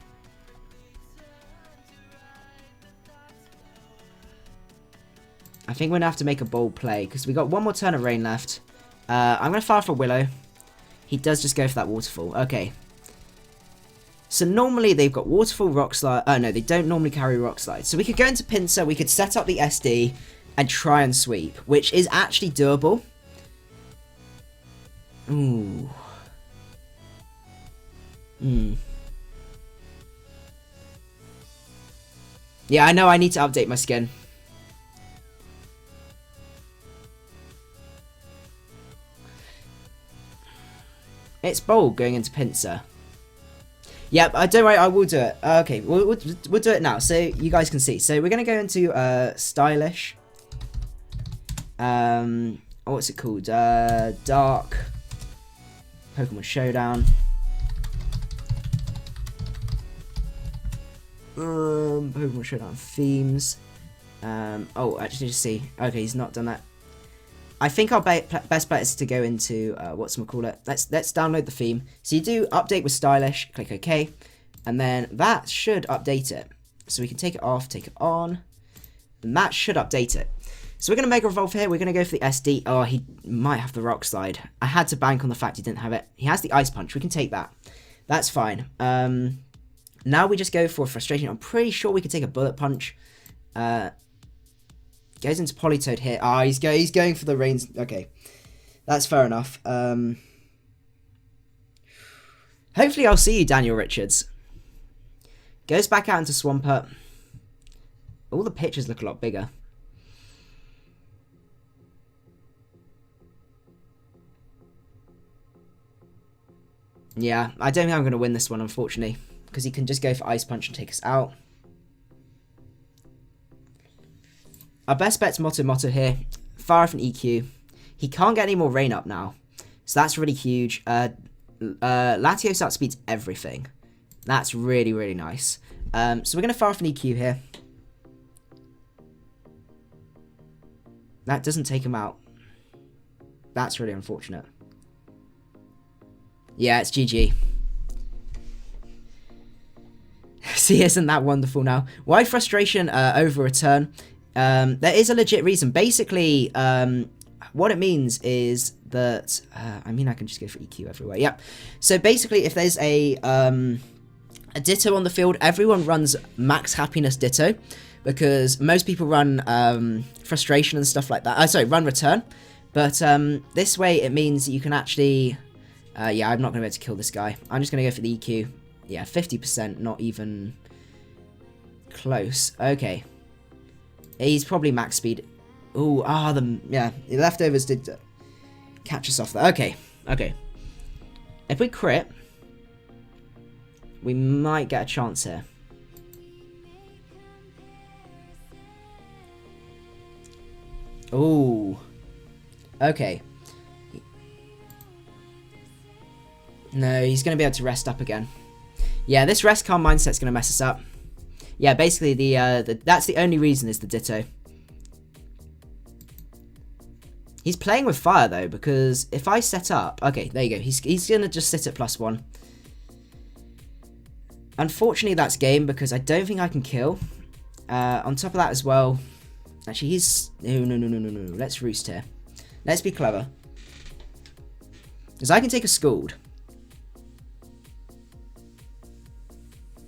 I think we're going to have to make a bold play because we got one more turn of rain left. I'm going to fire for Willow. He does just go for that waterfall. Okay. So normally they've got waterfall, rock slide. Oh no, they don't normally carry rock slide. So we could go into Pinsir. We could set up the SD and try and sweep, which is actually doable. Ooh. Yeah, I know I need to update my skin. It's bold going into Pinsir. Yep, don't worry, I will do it. Okay, we'll do it now, so you guys can see. So we're going to go into Stylish. What's it called? Dark. Pokemon Showdown. Pokemon Showdown themes. Oh, actually, just see. Okay, he's not done that. I think our best bet is to go into whatchamacallit. Let's download the theme. So you do update with Stylish, click OK, and then that should update it. So we can take it off, take it on, and that should update it. So we're going to Mega Evolve here. We're going to go for the SD. Oh, he might have the Rock Slide. I had to bank on the fact he didn't have it. He has the Ice Punch. We can take that. That's fine. Now we just go for Frustration. I'm pretty sure we could take a Bullet Punch. Goes into Politoed here. Ah, he's going for the rains. Okay, that's fair enough. Hopefully I'll see you, Daniel Richards. Goes back out into Swampert. All the pictures look a lot bigger. Yeah, I don't think I'm going to win this one, unfortunately, because he can just go for Ice Punch and take us out. Our best bet's Motto here. Fire off an EQ. He can't get any more rain up now, so that's really huge. Latios outspeeds everything. That's really, really nice. So we're going to fire off an EQ here. That doesn't take him out. That's really unfortunate. Yeah, it's GG. See, isn't that wonderful now? Why Frustration over Return? There is a legit reason. Basically, what it means is that... I mean, I can just go for EQ everywhere. Yep. So basically, if there's a Ditto on the field, everyone runs Max Happiness Ditto, because most people run Frustration and stuff like that. Oh, sorry, run Return. But this way, it means you can actually... yeah, I'm not going to be able to kill this guy. I'm just going to go for the EQ. Yeah, 50%, not even close. Okay. He's probably max speed. Ooh, yeah, the leftovers did catch us off there. Okay, okay. If we crit, we might get a chance here. Ooh. Okay. No, he's going to be able to rest up again. Yeah, this rest calm mindset's going to mess us up. Yeah, basically that's the only reason is the Ditto. He's playing with fire though, because if I set up... Okay, there you go. He's going to just sit at +1. Unfortunately, that's game because I don't think I can kill. On top of that as well... Actually, he's... No. Let's roost here. Let's be clever. Because I can take a Scald.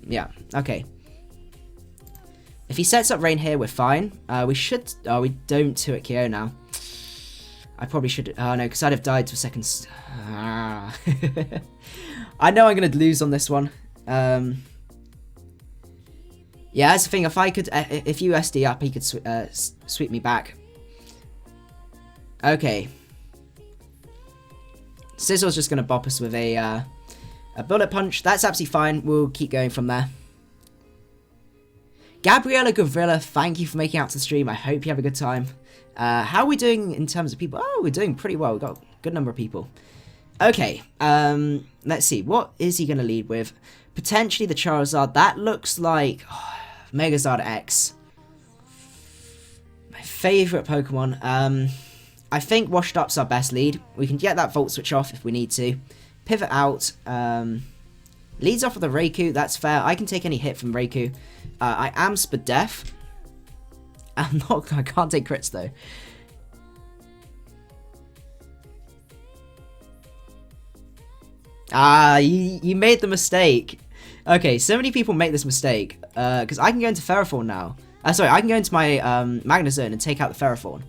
Yeah, okay. If he sets up rain here, we're fine. We should... Oh, we don't 2 at KO now. I probably should... Oh, no, because I'd have died to a second... I know I'm going to lose on this one. Yeah, Yeah, that's the thing. If I could, if you SD up, he could sweep me back. Okay. Sizzle's just going to bop us with a bullet punch. That's absolutely fine. We'll keep going from there. Gabriella Gavrilla, thank you for making it out to the stream. I hope you have a good time. How are we doing in terms of people? Oh, we're doing pretty well. We've got a good number of people. Okay, let's see. What is he going to lead with? Potentially the Charizard. That looks like Megazard X. My favourite Pokemon. I think Washed Up's our best lead. We can get that Volt Switch off if we need to. Pivot out. Leads off with a Raikou. That's fair. I can take any hit from Raikou. I am Spadef. I can't take crits though. You made the mistake. Okay, so many people make this mistake. Because I can go into Ferrothorn now. Sorry, I can go into my Magnezone and take out the Ferrothorn.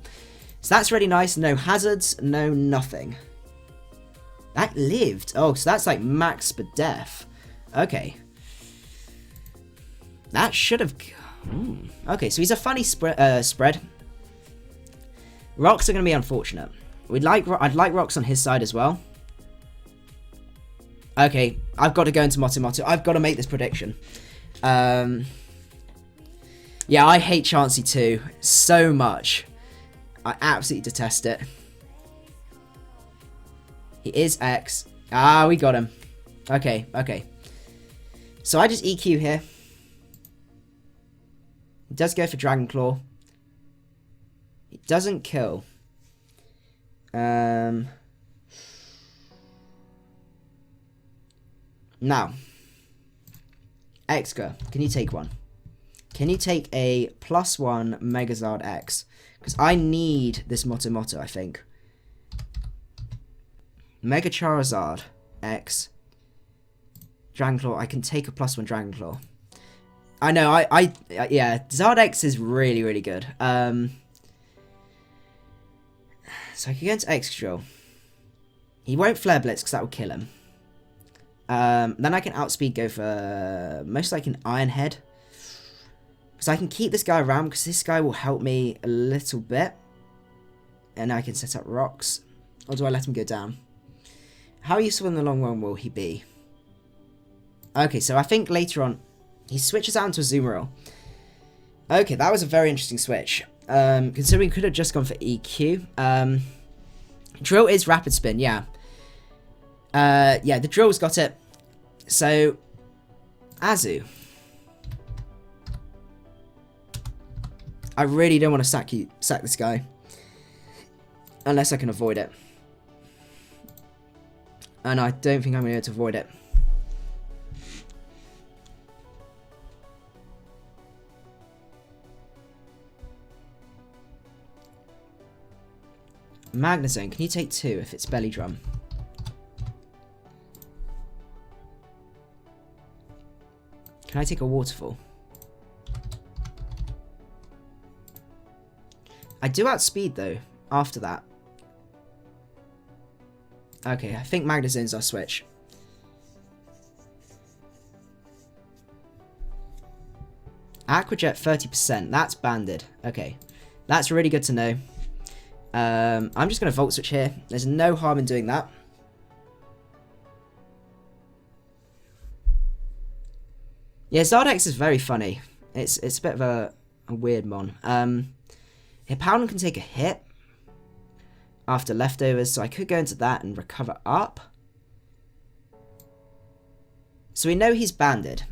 So that's really nice. No hazards, no nothing. That lived. Oh, so that's like max Spadef. Okay. That should have... Okay, so he's a funny spread. Rocks are going to be unfortunate. I'd like Rocks on his side as well. Okay, I've got to go into Motomoto. I've got to make this prediction. Yeah, I hate Chansey too. So much. I absolutely detest it. He is X. We got him. Okay, okay. So I just EQ here. He does go for Dragon Claw. It doesn't kill. Now, Exca, can you take one? Can you take a +1 Megazard X? Because I need this Motomoto, I think. Mega Charizard X. Dragon Claw, I can take a +1 Dragon Claw. I know, yeah, Zard X is really, really good. So I can go into X-Drill. He won't Flare Blitz because that will kill him. Then I can outspeed go for most likely an Iron Head. Because I can keep this guy around because this guy will help me a little bit. And I can set up rocks. Or do I let him go down? How useful in the long run will he be? Okay, so I think later on he switches out into a Azumarill. Okay, that was a very interesting switch. Considering we could have just gone for EQ. Drill is Rapid Spin, yeah. Yeah, the Drill's got it. So, Azu. I really don't want to sack this guy. Unless I can avoid it. And I don't think I'm going to be able to avoid it. Magnezone, can you take 2 if it's Belly Drum? Can I take a Waterfall? I do outspeed though, after that. Okay, I think Magnezone's our switch. Aquajet 30%, that's banded. Okay, that's really good to know. I'm just going to Volt Switch here. There's no harm in doing that. Yeah, Zardex is very funny. It's a bit of a weird mon. Hippowdon can take a hit after leftovers, so I could go into that and recover up. So we know he's banded.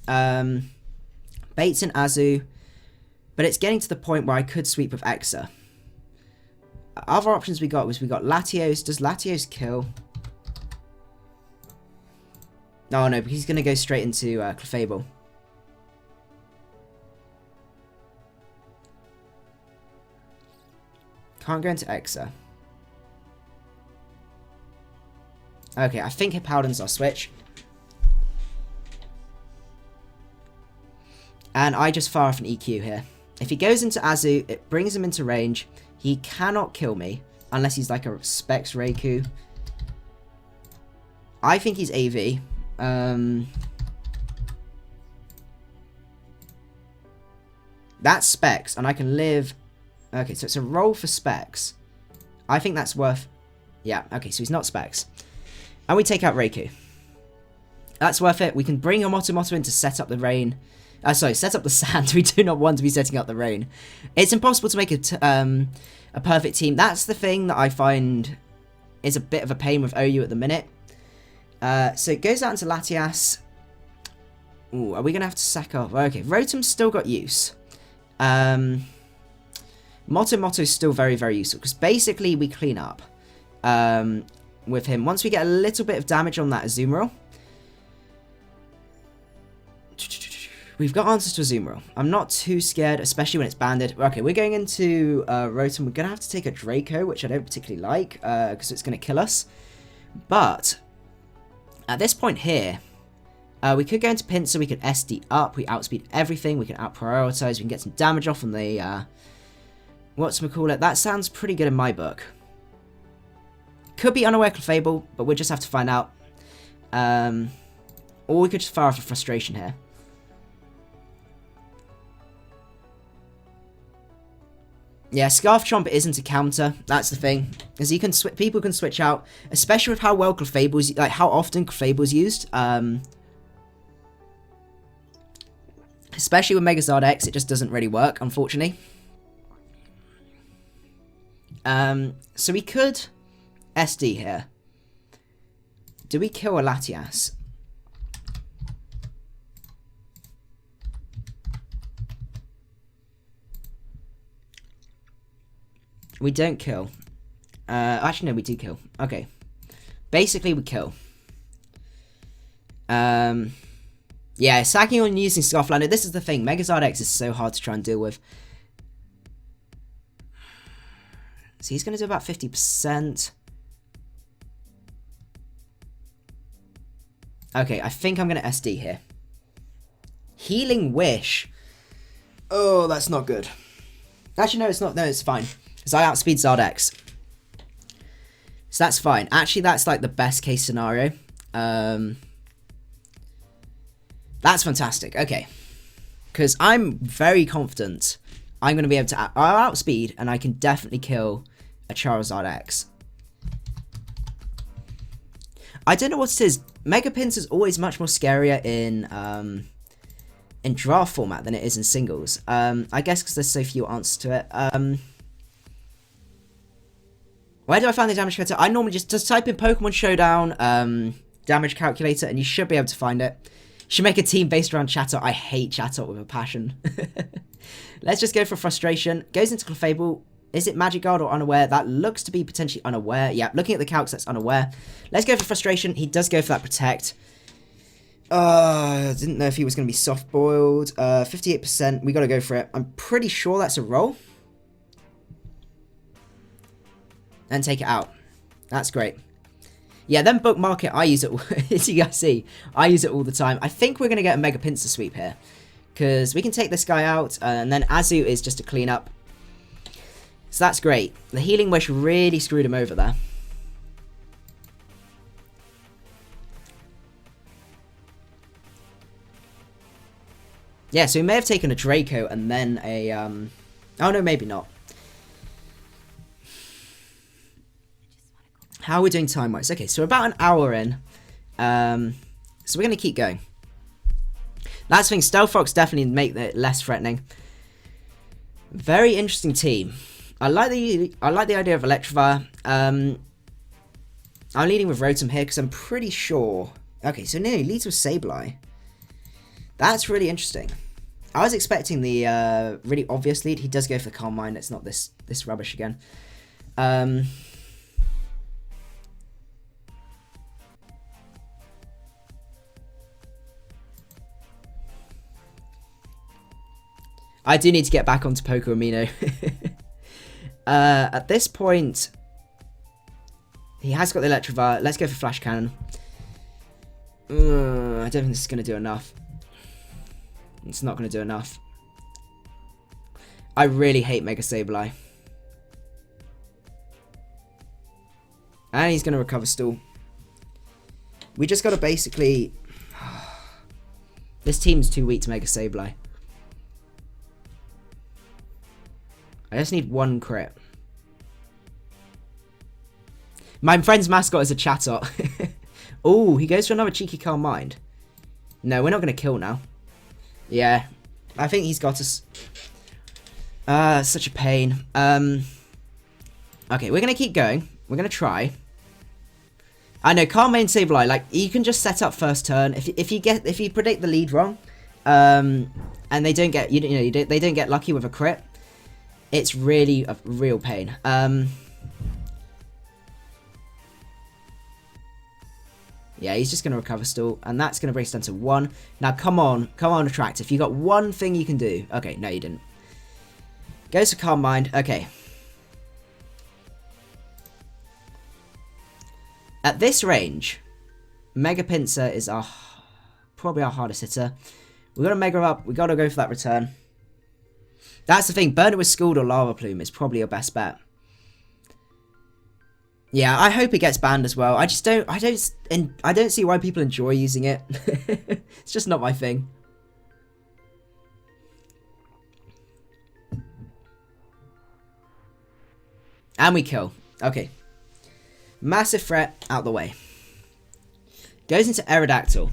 Baits in Azu, but it's getting to the point where I could sweep with Exa. Other options we got Latios. Does Latios kill? Oh no, because he's going to go straight into Clefable. Can't go into Exa. Okay, I think Hippowdon's our switch. And I just fire off an EQ here. If he goes into Azu, it brings him into range. He cannot kill me unless he's like a Specs Raikou. I think he's AV. That's specs, and I can live... Okay, so it's a roll for specs. I think that's worth... Yeah, okay, so he's not specs. And we take out Reiku. That's worth it. We can bring a Motomoto in to set up the rain. Sorry, set up the sand. We do not want to be setting up the rain. It's impossible to make a perfect team. That's the thing that I find is a bit of a pain with OU at the minute. So it goes out into Latias. Ooh, are we going to have to sack off? Okay, Rotom's still got use. Motomoto's still very, very useful. Because basically we clean up with him. Once we get a little bit of damage on that Azumarill. We've got answers to Azumarill. I'm not too scared, especially when it's banded. Okay, we're going into Rotom. We're going to have to take a Draco, which I don't particularly like, because it's going to kill us. But, at this point here, we could go into Pinsir, we could SD up, we outspeed everything, we can out-prioritize, we can get some damage off on the, whatchamacallit. That sounds pretty good in my book. Could be unaware Clefable, but we'll just have to find out. Or we could just fire off a Frustration here. Yeah, Scarf Chomp isn't a counter. That's the thing, as you can people can switch out, especially with how well Clefable's, like how often Clefable's used. Especially with Megazord X, it just doesn't really work, unfortunately. So we could SD here. Do we kill a Latias? We don't kill. Actually, no, we do kill. Okay. Basically, we kill. Yeah, sacking on using Scarflander. This is the thing. Megazord X is so hard to try and deal with. So he's going to do about 50%. Okay, I think I'm going to SD here. Healing Wish. Oh, that's not good. Actually, no, it's not. No, it's fine. Because I outspeed Zardex. So that's fine. Actually, that's like the best case scenario. That's fantastic. Okay. Because I'm very confident I'm going to be able to... I'll outspeed, and I can definitely kill a Charizard X. I don't know what it is. Mega Pinsir is always much more scarier in draft format than it is in singles. I guess because there's so few answers to it. Where do I find the damage calculator? I normally just type in Pokemon Showdown damage calculator, and you should be able to find it. You should make a team based around Chatot. I hate Chatot with a passion. Let's just go for Frustration. Goes into Clefable. Is it Magic Guard or Unaware? That looks to be potentially Unaware. Yeah, looking at the calcs, that's Unaware. Let's go for Frustration. He does go for that Protect. Didn't know if he was going to be soft-boiled. 58%. We got to go for it. I'm pretty sure that's a roll. And take it out. That's great. Yeah, then bookmark it. I use it, as you guys see, I use it all the time. I think we're going to get a Mega Pinsir sweep here. Because we can take this guy out, and then Azu is just a cleanup. So that's great. The Healing Wish really screwed him over there. Yeah, so he may have taken a Draco and then a... Oh, no, maybe not. How are we doing time-wise? Okay, so we're about an hour in. So we're going to keep going. That's the thing, Stealth Fox definitely make it less threatening. Very interesting team. I like the idea of Electivire. I'm leading with Rotom here because I'm pretty sure... Okay, so no, he leads with Sableye. That's really interesting. I was expecting the really obvious lead. He does go for the Calm Mind. It's not this rubbish again. I do need to get back onto Poco Amino. At this point, he has got the Electivire. Let's go for Flash Cannon. I don't think this is going to do enough. It's not going to do enough. I really hate Mega Sableye. And he's going to recover Stool. We just got to basically... This team's too weak to Mega Sableye. I just need one crit. My friend's mascot is a Chatot. Oh, he goes for another cheeky Calm Mind. No, we're not going to kill now. Yeah, I think he's got us. Such a pain. Okay, we're going to keep going. We're going to try. I know, Calm Mind, Sableye, like, you can just set up first turn. If you predict the lead wrong, and they don't get, they don't get lucky with a crit, it's really a real pain. Yeah, he's just going to recover still, and that's going to bring us down to 1. Now, come on, Attractive. You got one thing you can do. Okay, no, you didn't. Goes to Calm Mind. Okay. At this range, Mega Pinsir is probably our hardest hitter. We got to Mega up. We got to go for that return. That's the thing. Burn it with Scald or Lava Plume is probably your best bet. Yeah, I hope it gets banned as well. I don't see why people enjoy using it. It's just not my thing. And we kill. Okay. Massive threat out the way. Goes into Aerodactyl.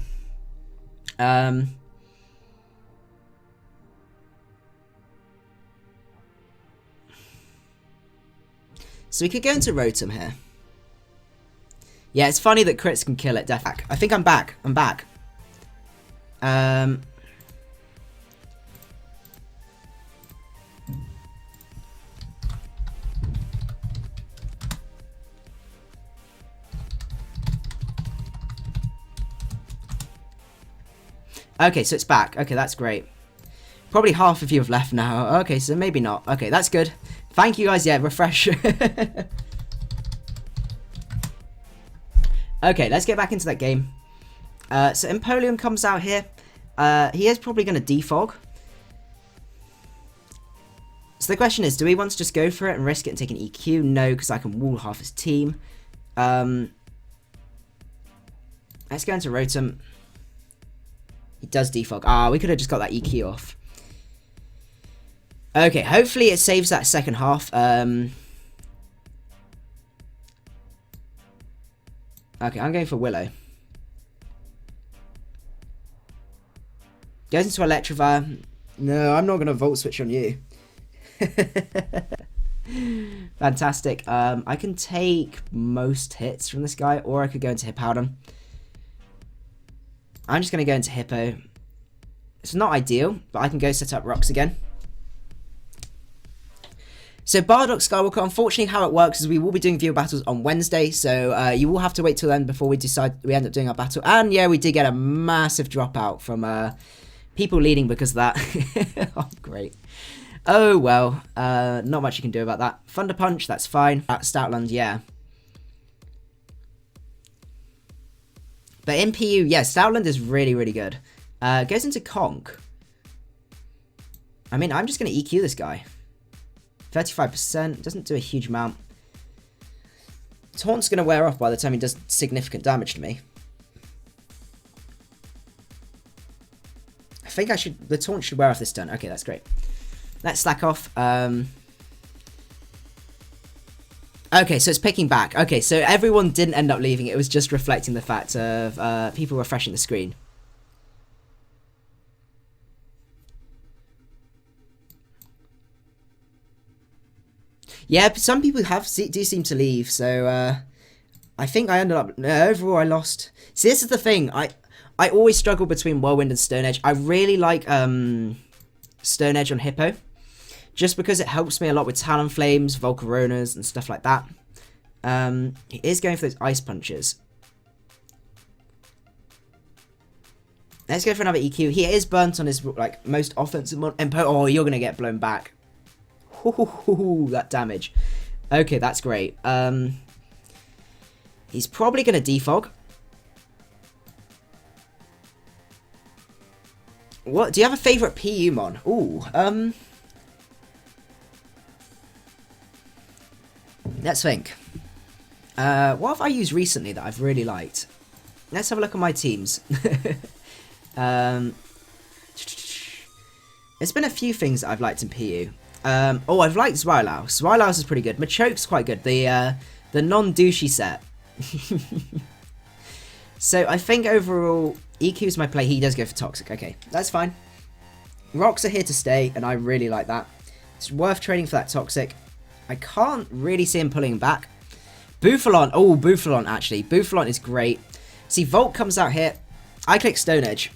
So we could go into Rotom here. Yeah, it's funny that crits can kill it. Definitely. I think I'm back. I'm back. Okay, so it's back. Okay, that's great. Probably half of you have left now. Okay, so maybe not. Okay, that's good. Thank you guys. Yeah, refresh. Okay, let's get back into that game. So Empoleon comes out here. He is probably going to defog. So the question is, do we want to just go for it and risk it and take an EQ? No, because I can wall half his team. Let's go into Rotom. He does defog. Ah, we could have just got that EQ off. Okay, hopefully it saves that second half. Okay, I'm going for Willow. Goes into Electrify. No, I'm not going to Volt Switch on you. Fantastic. I can take most hits from this guy, or I could go into Hippowdon. I'm just going to go into Hippo. It's not ideal, but I can go set up rocks again. So Bardock Skywalker, unfortunately how it works is we will be doing viewer battles on Wednesday, so you will have to wait till then before we end up doing our battle. And yeah, we did get a massive dropout from people leading because of that. Oh, great. Oh well, not much you can do about that. Thunder Punch, that's fine. Stoutland, yeah. But in PU, yeah, Stoutland is really, really good. Goes into Conk. I mean, I'm just going to EQ this guy. 35%, doesn't do a huge amount. Taunt's going to wear off by the time he does significant damage to me. I think the Taunt should wear off this turn. Okay, that's great. Let's slack off. Okay, so it's picking back. Okay, so everyone didn't end up leaving. It was just reflecting the fact of people refreshing the screen. Yeah, some people do seem to leave, so I think I ended up... overall, I lost. See, this is the thing. I always struggle between Whirlwind and Stone Edge. I really like Stone Edge on Hippo, just because it helps me a lot with Talonflames, Volcaronas, and stuff like that. He is going for those Ice Punches. Let's go for another EQ. He is burnt on his most offensive mod. Oh, you're going to get blown back. That damage. Okay, that's great. He's probably going to defog. What? Do you have a favourite PU mon? Ooh, let's think. What have I used recently that I've really liked? Let's have a look at my teams. There's been a few things that I've liked in PU. Oh, I've liked Swirlow. Swirlow's is pretty good. Machoke's quite good. The non-douchey set. So I think overall, EQ's my play. He does go for Toxic. Okay, that's fine. Rocks are here to stay, and I really like that. It's worth trading for that Toxic. I can't really see him pulling back. Bouffalon. Oh, Bouffalon, actually. Bouffalon is great. See, Volt comes out here. I click Stone Edge.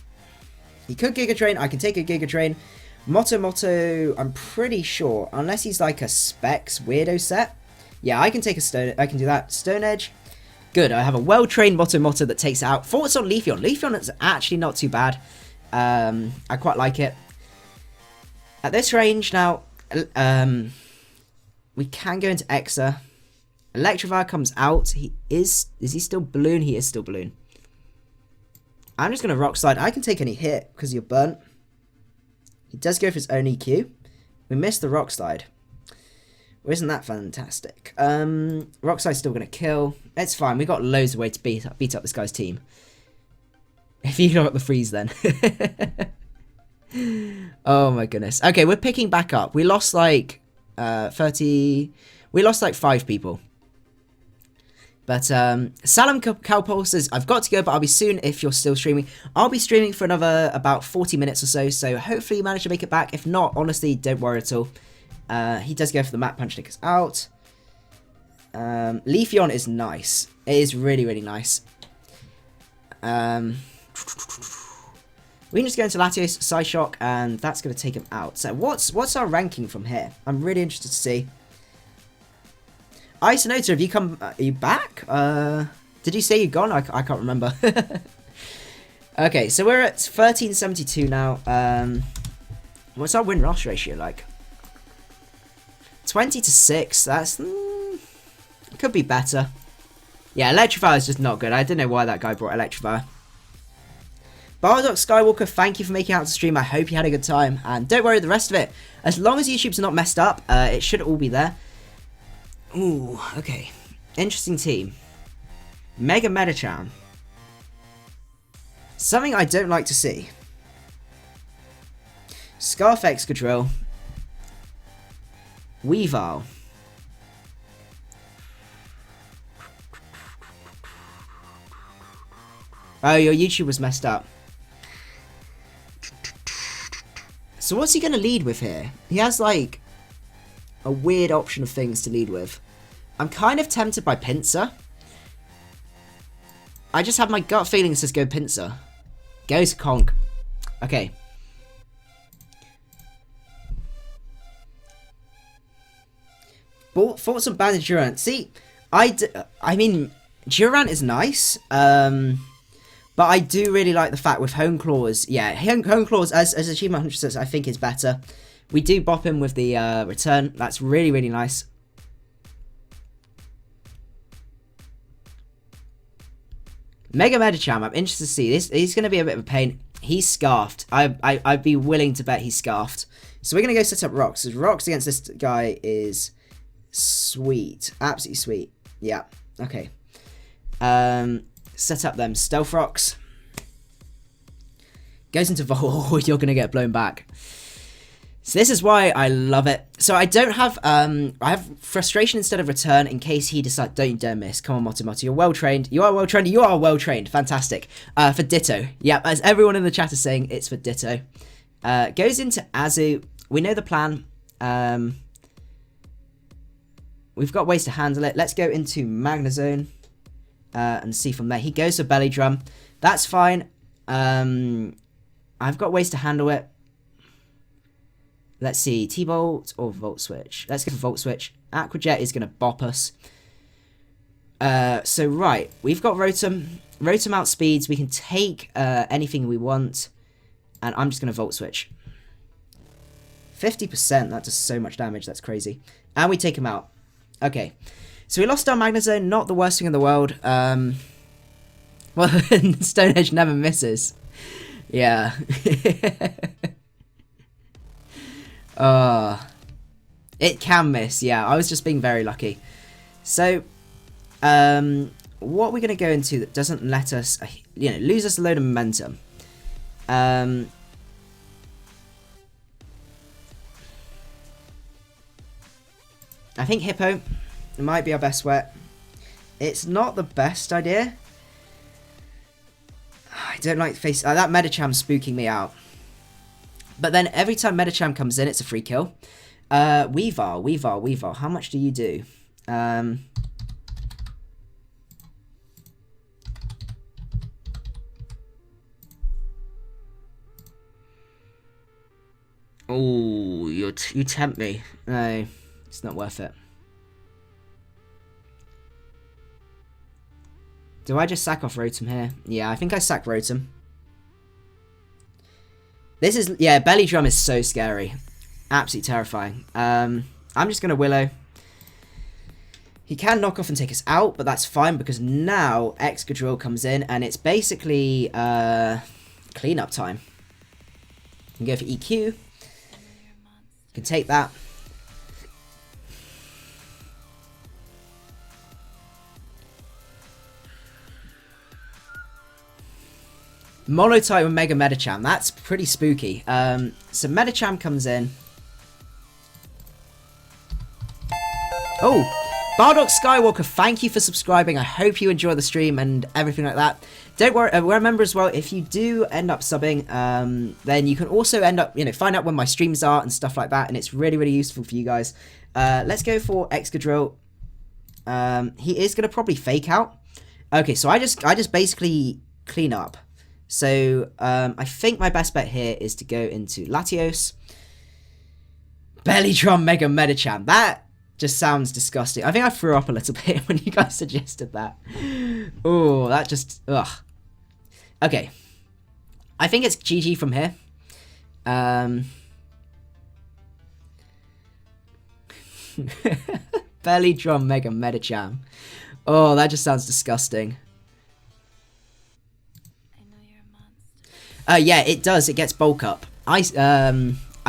He could Giga Drain. I can take a Giga Drain. Motto, I'm pretty sure, unless he's like a Specs weirdo set. Yeah, I can take a Stone. I can do that. Stone Edge. Good. I have a well-trained Motto that takes it out. Thoughts on Leafeon. Leafeon is actually not too bad. I quite like it. At this range now, we can go into Exa. Electivire comes out. Is he still Balloon? He is still Balloon. I'm just going to Rock Slide. I can take any hit because you're burnt. He does go for his own EQ. We missed the Rock Slide. Well, isn't that fantastic? Rock Slide's still going to kill. It's fine. We got loads of way to beat up this guy's team. If you got the freeze then. Oh my goodness. Okay, we're picking back up. We lost like 30... We lost like 5 people. But Salam Cowpole says, I've got to go, but I'll be soon if you're still streaming. I'll be streaming for another about 40 minutes or so, so hopefully you manage to make it back. If not, honestly, don't worry at all. He does go for the Map Punch to take us out. Leafeon is nice. It is really, really nice. We can just go into Latios, Psyshock, and that's going to take him out. So what's our ranking from here? I'm really interested to see. Isonota, have you come? Are you back? Did you say you're gone? I can't remember. Okay, so we're at 1372 now. What's our win-loss ratio like? 20-6. That's could be better. Yeah, Electivire is just not good. I don't know why that guy brought Electivire. Bardock Skywalker, thank you for making it out to stream. I hope you had a good time. And don't worry, the rest of it, as long as YouTube's not messed up, it should all be there. Ooh, okay. Interesting team. Mega Medicham. Something I don't like to see. Scarf Excadrill. Weavile. Oh, your YouTube was messed up. So what's he going to lead with here? He has like a weird option of things to lead with. I'm kind of tempted by Pinsir. I just have my gut feeling says go Pinsir. Goes Conk. Okay. Thoughts on Banded Durant. See, I mean, Durant is nice. But I do really like the fact with Hone Claws. Yeah, Hone Claws as Achievement 100 I think is better. We do bop him with the return. That's really, really nice. Mega Medicham, I'm interested to see this. He's going to be a bit of a pain. He's scarfed. I'd be willing to bet he's scarfed. So we're going to go set up Rocks. Rocks against this guy is sweet. Absolutely sweet. Yeah. Okay. Set up them Stealth Rocks. Goes into Volt. Oh, you're going to get blown back. So this is why I love it. So I don't have, I have Frustration instead of Return in case he decides, don't you dare miss. Come on, Motomoto, you're well trained. You are well trained. You are well trained. Fantastic. For Ditto. Yeah, as everyone in the chat is saying, it's for Ditto. Goes into Azu. We know the plan. We've got ways to handle it. Let's go into Magnezone and see from there. He goes for Belly Drum. That's fine. I've got ways to handle it. Let's see, T-Bolt or Volt Switch. Let's go for Volt Switch. Aqua Jet is going to bop us. So, right, we've got Rotom. Rotom outspeeds. We can take anything we want. And I'm just going to Volt Switch. 50%, that does so much damage, that's crazy. And we take him out. Okay, so we lost our Magnezone, not the worst thing in the world. Well, Stone Edge never misses. Yeah. It can miss, yeah. I was just being very lucky. So, what we're going to go into that doesn't let us, lose us a load of momentum. I think Hippo might be our best bet. It's not the best idea. I don't like face... that Medicham's spooking me out. But then every time Medicham comes in, it's a free kill. Weavile. How much do you do? Oh, you tempt me. No, it's not worth it. Do I just sack off Rotom here? Yeah, I think I sack Rotom. This is... yeah, Belly Drum is so scary. Absolutely terrifying. I'm just going to Willow. He can knock off and take us out, but that's fine because now Excadrill comes in and it's basically cleanup time. You can go for EQ. You can take that. Mono-type with Mega Medicham. That's pretty spooky. So Medicham comes in. Oh, Bardock Skywalker, thank you for subscribing. I hope you enjoy the stream and everything like that. Don't worry, remember as well, if you do end up subbing, then you can also end up, find out when my streams are and stuff like that, and it's really, really useful for you guys. Let's go for Excadrill. He is going to probably fake out. Okay, so I just basically clean up. So, I think my best bet here is to go into Latios. Belly Drum Mega Medicham. That just sounds disgusting. I think I threw up a little bit when you guys suggested that. Oh, that just... ugh. Okay. I think it's GG from here. Belly Drum Mega Medicham. Oh, that just sounds disgusting. Yeah, it does. It gets bulk up. I've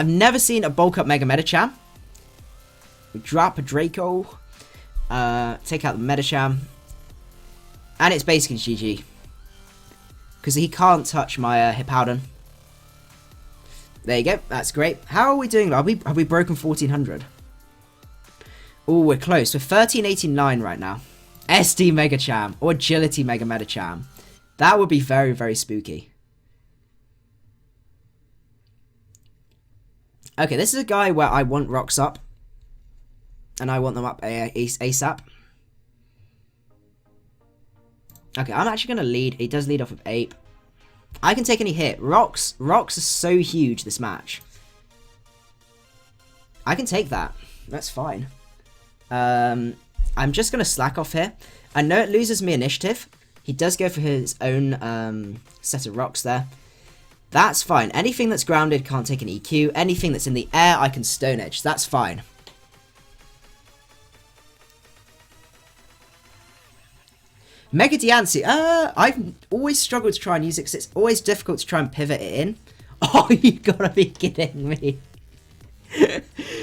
never seen a bulk up Mega Medicham. We drop a Draco. Take out the Medicham. And it's basically GG. Because he can't touch my Hippowdon. There you go. That's great. How are we doing? Have we broken 1400? Oh, we're close. We're 1389 right now. SD Megacham or Agility Mega Medicham. That would be very, very spooky. Okay, this is a guy where I want rocks up. And I want them up ASAP. Okay, I'm actually going to lead. He does lead off of Ape. I can take any hit. Rocks are so huge this match. I can take that. That's fine. I'm just going to slack off here. I know it loses me initiative. He does go for his own set of rocks there. That's fine. Anything that's grounded can't take an EQ. Anything that's in the air, I can Stone Edge. That's fine. Mega Diancie. I've always struggled to try and use it because it's always difficult to try and pivot it in. Oh, you gotta be kidding me.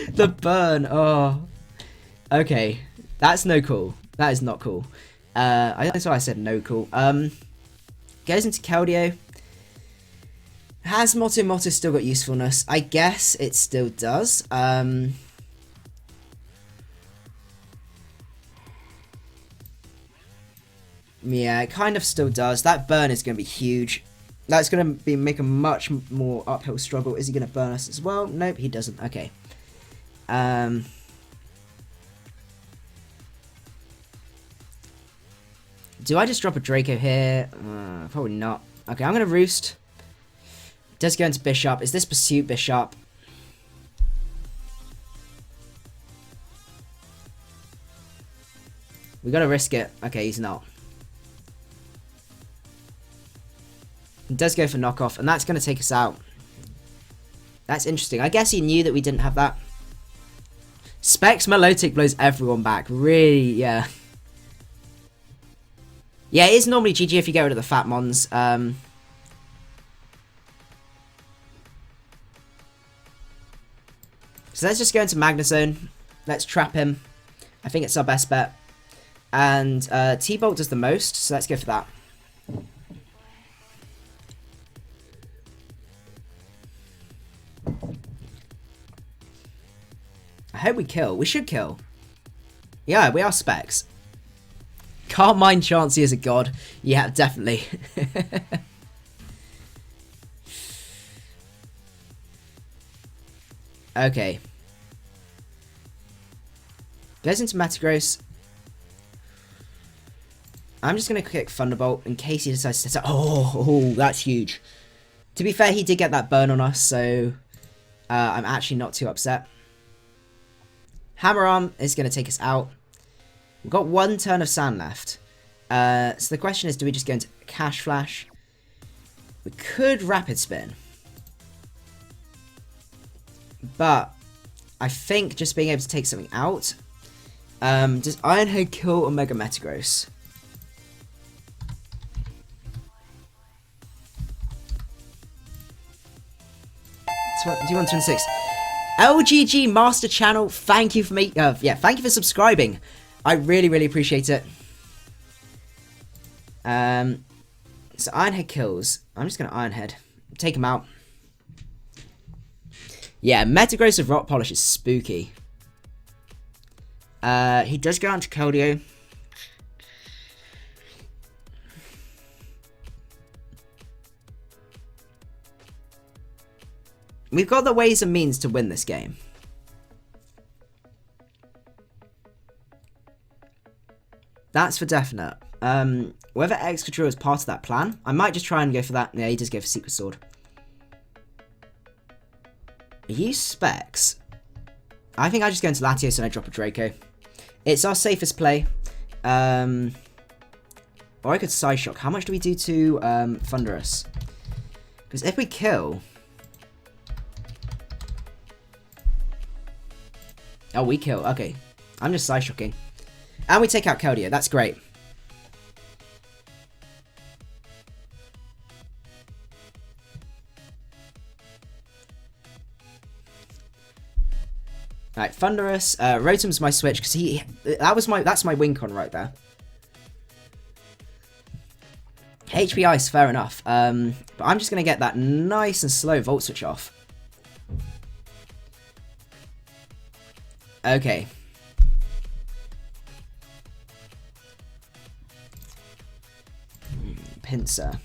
The burn. Oh. Okay. That's no cool. That is not cool. That's why I said no cool. Goes into Keldeo. Has Motto still got usefulness? I guess it still does. Yeah, it kind of still does. That burn is going to be huge. That's going to make a much more uphill struggle. Is he going to burn us as well? Nope, he doesn't. Okay. Do I just drop a Draco here? Probably not. Okay, I'm going to Roost. Does go into Bishop. Is this Pursuit Bishop? We gotta risk it. Okay, he's not. He does go for knockoff, and that's gonna take us out. That's interesting. I guess he knew that we didn't have that. Specs Milotic blows everyone back. Really, yeah. Yeah, it is normally GG if you get rid of the Fat Mons. So let's just go into Magnezone. Let's trap him. I think it's our best bet. And T-Bolt does the most, so let's go for that. I hope we kill. We should kill. Yeah, we are specs. Can't mind Chansey as a god. Yeah, definitely. Okay. Goes into Metagross. I'm just going to click Thunderbolt in case he decides to set up. Oh, that's huge. To be fair, he did get that burn on us, so I'm actually not too upset. Hammer Arm is going to take us out. We've got one turn of Sand left. So the question is, do we just go into Cash Flash? We could Rapid Spin. But I think just being able to take something out. Does Iron Head kill Omega Metagross? D126. LGG Master Channel, thank you for thank you for subscribing. I really, really appreciate it. So Iron Head kills. I'm just gonna Iron Head. Take him out. Yeah, Metagross of Rock Polish is spooky. He does go on to Keldeo. We've got the ways and means to win this game. That's for definite. Whether Excadrill is part of that plan, I might just try and go for that. Yeah, he does go for Secret Sword. Use Specs. I think I just go into Latios and I drop a Draco. It's our safest play. Or I could Psyshock. How much do we do to Thunderous? Because if we kill... Oh, we kill. Okay. I'm just Psyshocking. And we take out Keldeo. That's great. Alright, Thunderous. Rotom's my switch because that's my Wincon right there. HP Ice, fair enough. But I'm just gonna get that nice and slow Volt Switch off. Okay. Pinsir.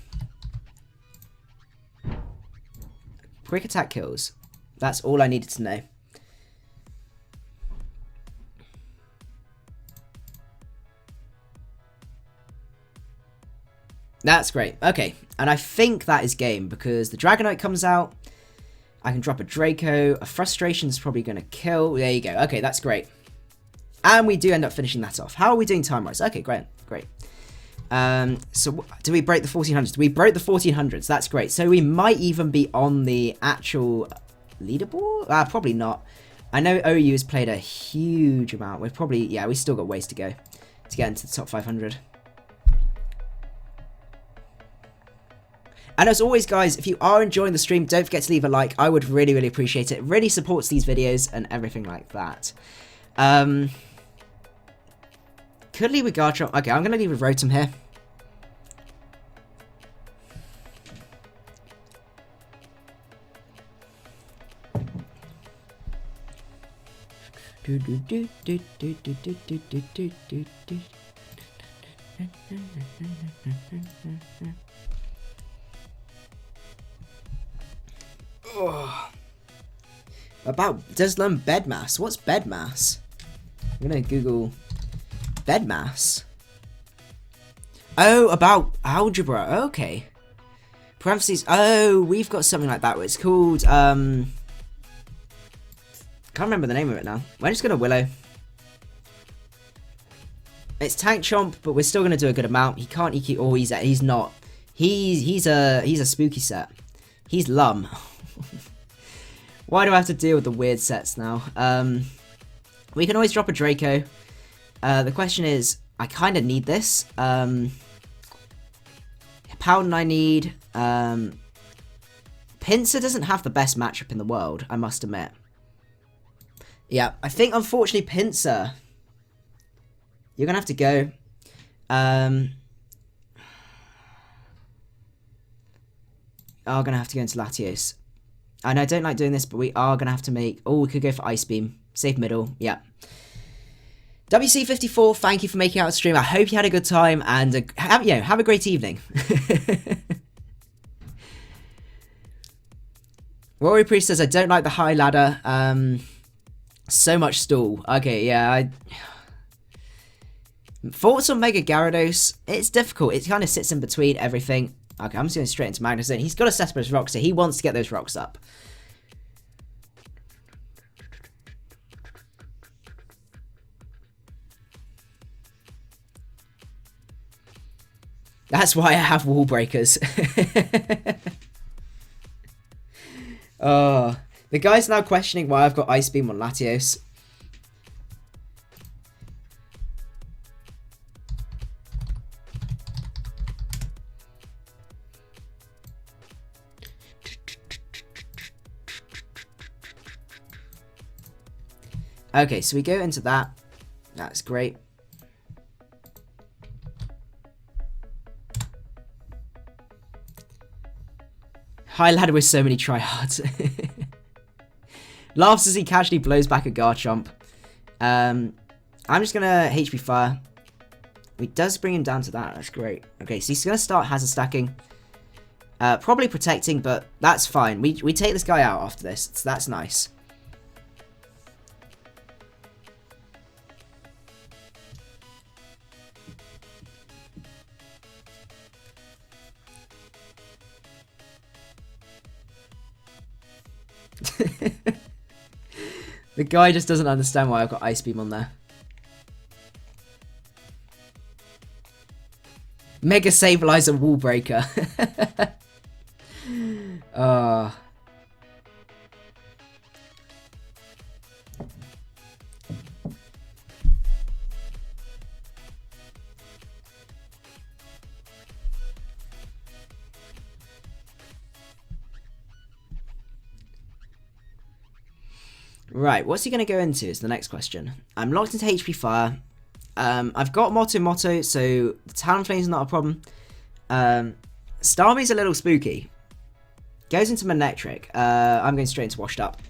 Quick attack kills. That's all I needed to know. That's great. Okay, and I think that is game because the Dragonite comes out. I can drop a Draco. A Frustration is probably going to kill. There you go. Okay, that's great. And we do end up finishing that off. How are we doing time-wise? Okay, great. Great. So do we break the 1400s? We broke the 1400s. That's great. So we might even be on the actual leaderboard? Probably not. I know OU has played a huge amount. We're probably... Yeah, we still got ways to go to get into the top 500. And as always, guys, if you are enjoying the stream, don't forget to leave a like. I would really, really appreciate it. It really supports these videos and everything like that. Could leave with Garchomp. Okay, I'm going to leave with Rotom here. Oh. Does learn bed mass? What's bed mass? I'm gonna Google bed mass. Oh, about algebra. Okay. Parentheses. Oh, we've got something like that. It's called can't remember the name of it now. We're just gonna Willow. It's Tank Chomp, but we're still gonna do a good amount. He can't EQ. Oh, he's not. He's a spooky set. He's Lum. Why do I have to deal with the weird sets now? We can always drop a Draco. The question is, I kind of need this. Powden I need. Pinsir doesn't have the best matchup in the world, I must admit. Yeah, I think unfortunately Pinsir, you're going to have to go. I'm going to have to go into Latios. And I don't like doing this, but we are going to have to make... Oh, we could go for Ice Beam. Safe middle. Yeah. WC54, thank you for making out the stream. I hope you had a good time and have a great evening. Rory Priest says, I don't like the high ladder. So much stall. Okay, yeah. Thoughts on Mega Gyarados? It's difficult. It kind of sits in between everything. Okay, I'm just going straight into Magnus Zone. He's got to set up his rocks, so he wants to get those rocks up. That's why I have wall breakers. Oh, the guy's now questioning why I've got Ice Beam on Latios. Okay, so we go into that. That's great. High ladder with so many tryhards. Laughs as he casually blows back a Garchomp. I'm just going to HP Fire. He does bring him down to that. That's great. Okay, so he's going to start hazard stacking. Probably protecting, but that's fine. We take this guy out after this. So that's nice. The guy just doesn't understand why I've got Ice Beam on there. Mega Sableye and Wall Breaker. Right, what's he going to go into is the next question. I'm locked into HP Fire. I've got Motto, so the Talonflame is not a problem. Starmie's a little spooky. Goes into Manectric. I'm going straight into Washed Up.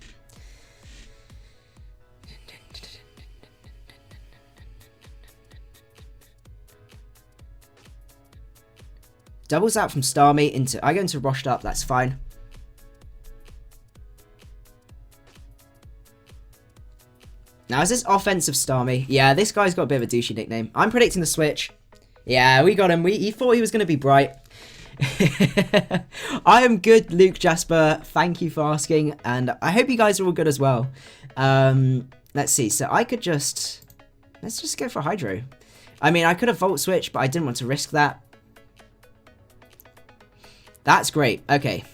Doubles out from Starmie into... I go into Washed Up, that's fine. Now, is this offensive Starmie? Yeah, this guy's got a bit of a douchey nickname. I'm predicting the switch. Yeah, we got him. He thought he was going to be bright. I am good, Luke Jasper. Thank you for asking. And I hope you guys are all good as well. Let's see. So I could just... Let's just go for Hydro. I mean, I could have Volt Switch, but I didn't want to risk that. That's great. Okay.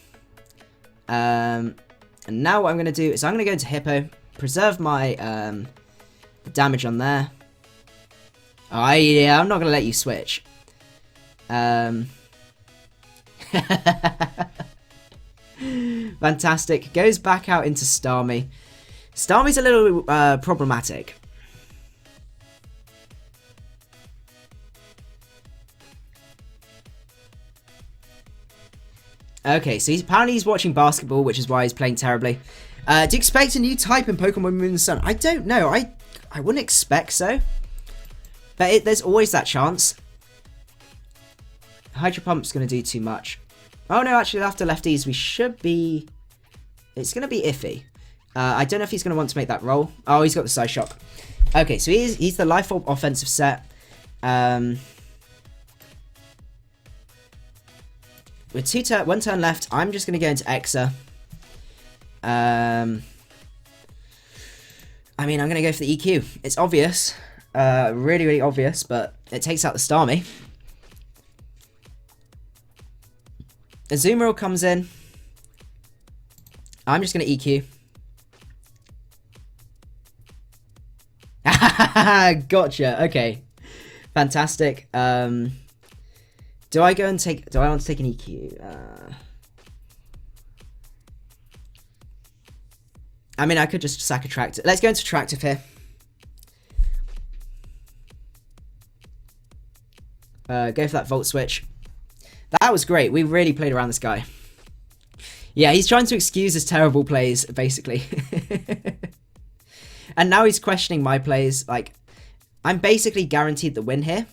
And now what I'm going to do is I'm going to go into Hippo. Preserve my damage on there. Oh, yeah, I'm not going to let you switch. Fantastic. Goes back out into Starmie. Starmie's a little problematic. Okay, so apparently he's watching basketball, which is why he's playing terribly. Do you expect a new type in Pokemon Moon and Sun? I don't know. I wouldn't expect so. But there's always that chance. Hydro Pump's going to do too much. Oh no, actually after lefties we should be... It's going to be iffy. I don't know if he's going to want to make that roll. Oh, he's got the Side Shock. Okay, so he's the Life Orb offensive set. With one turn left, I'm just going to go into Exa. I mean, I'm going to go for the EQ. It's obvious. Really, really obvious, but it takes out the Starmie. Azumarill comes in. I'm just going to EQ. Gotcha. Okay. Fantastic. Do I go and take... Do I want to take an EQ? I mean, I could just sack a Tractor. Let's go into Tractive here. Go for that Volt Switch. That was great. We really played around this guy. Yeah, he's trying to excuse his terrible plays, basically. And now he's questioning my plays. Like, I'm basically guaranteed the win here.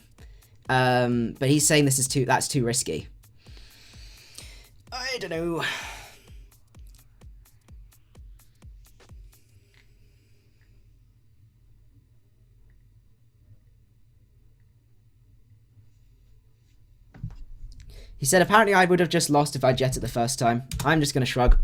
But he's saying that's too risky. I don't know. He said, apparently I would have just lost if I jetted the first time. I'm just going to shrug.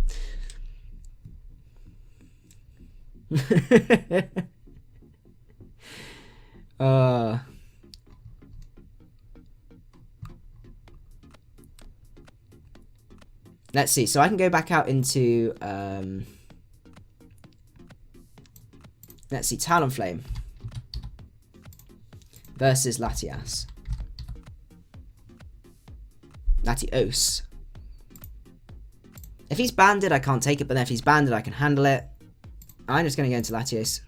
Let's see. So I can go back out into... let's see. Talonflame versus Latias. Latios. If he's banded, I can't take it, but then if he's banded, I can handle it. I'm just going to go into Latios.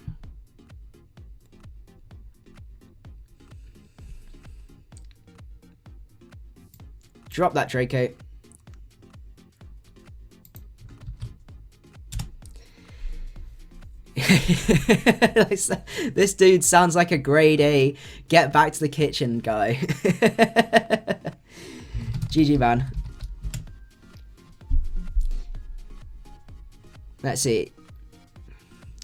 Drop that Draco. This dude sounds like a grade A get back to the kitchen guy. GG, man. Let's see.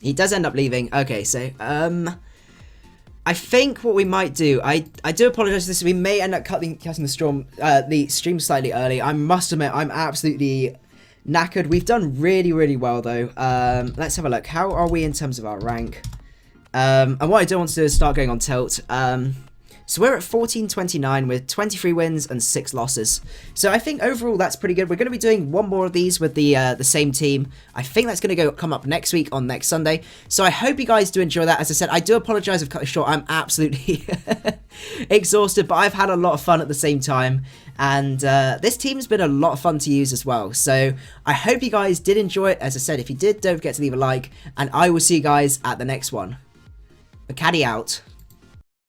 He does end up leaving. Okay, so I think what we might do, I do apologize for this. We may end up cutting the stream slightly early. I must admit, I'm absolutely knackered. We've done really, really well though. Let's have a look. How are we in terms of our rank? And what I don't want to do is start going on tilt. So we're at 1429 with 23 wins and 6 losses. So I think overall that's pretty good. We're going to be doing one more of these with the same team. I think that's going to come up next week on next Sunday. So I hope you guys do enjoy that. As I said, I do apologize I've cut it short. I'm absolutely exhausted, but I've had a lot of fun at the same time. And this team's been a lot of fun to use as well. So I hope you guys did enjoy it. As I said, if you did, don't forget to leave a like. And I will see you guys at the next one. Macadii out.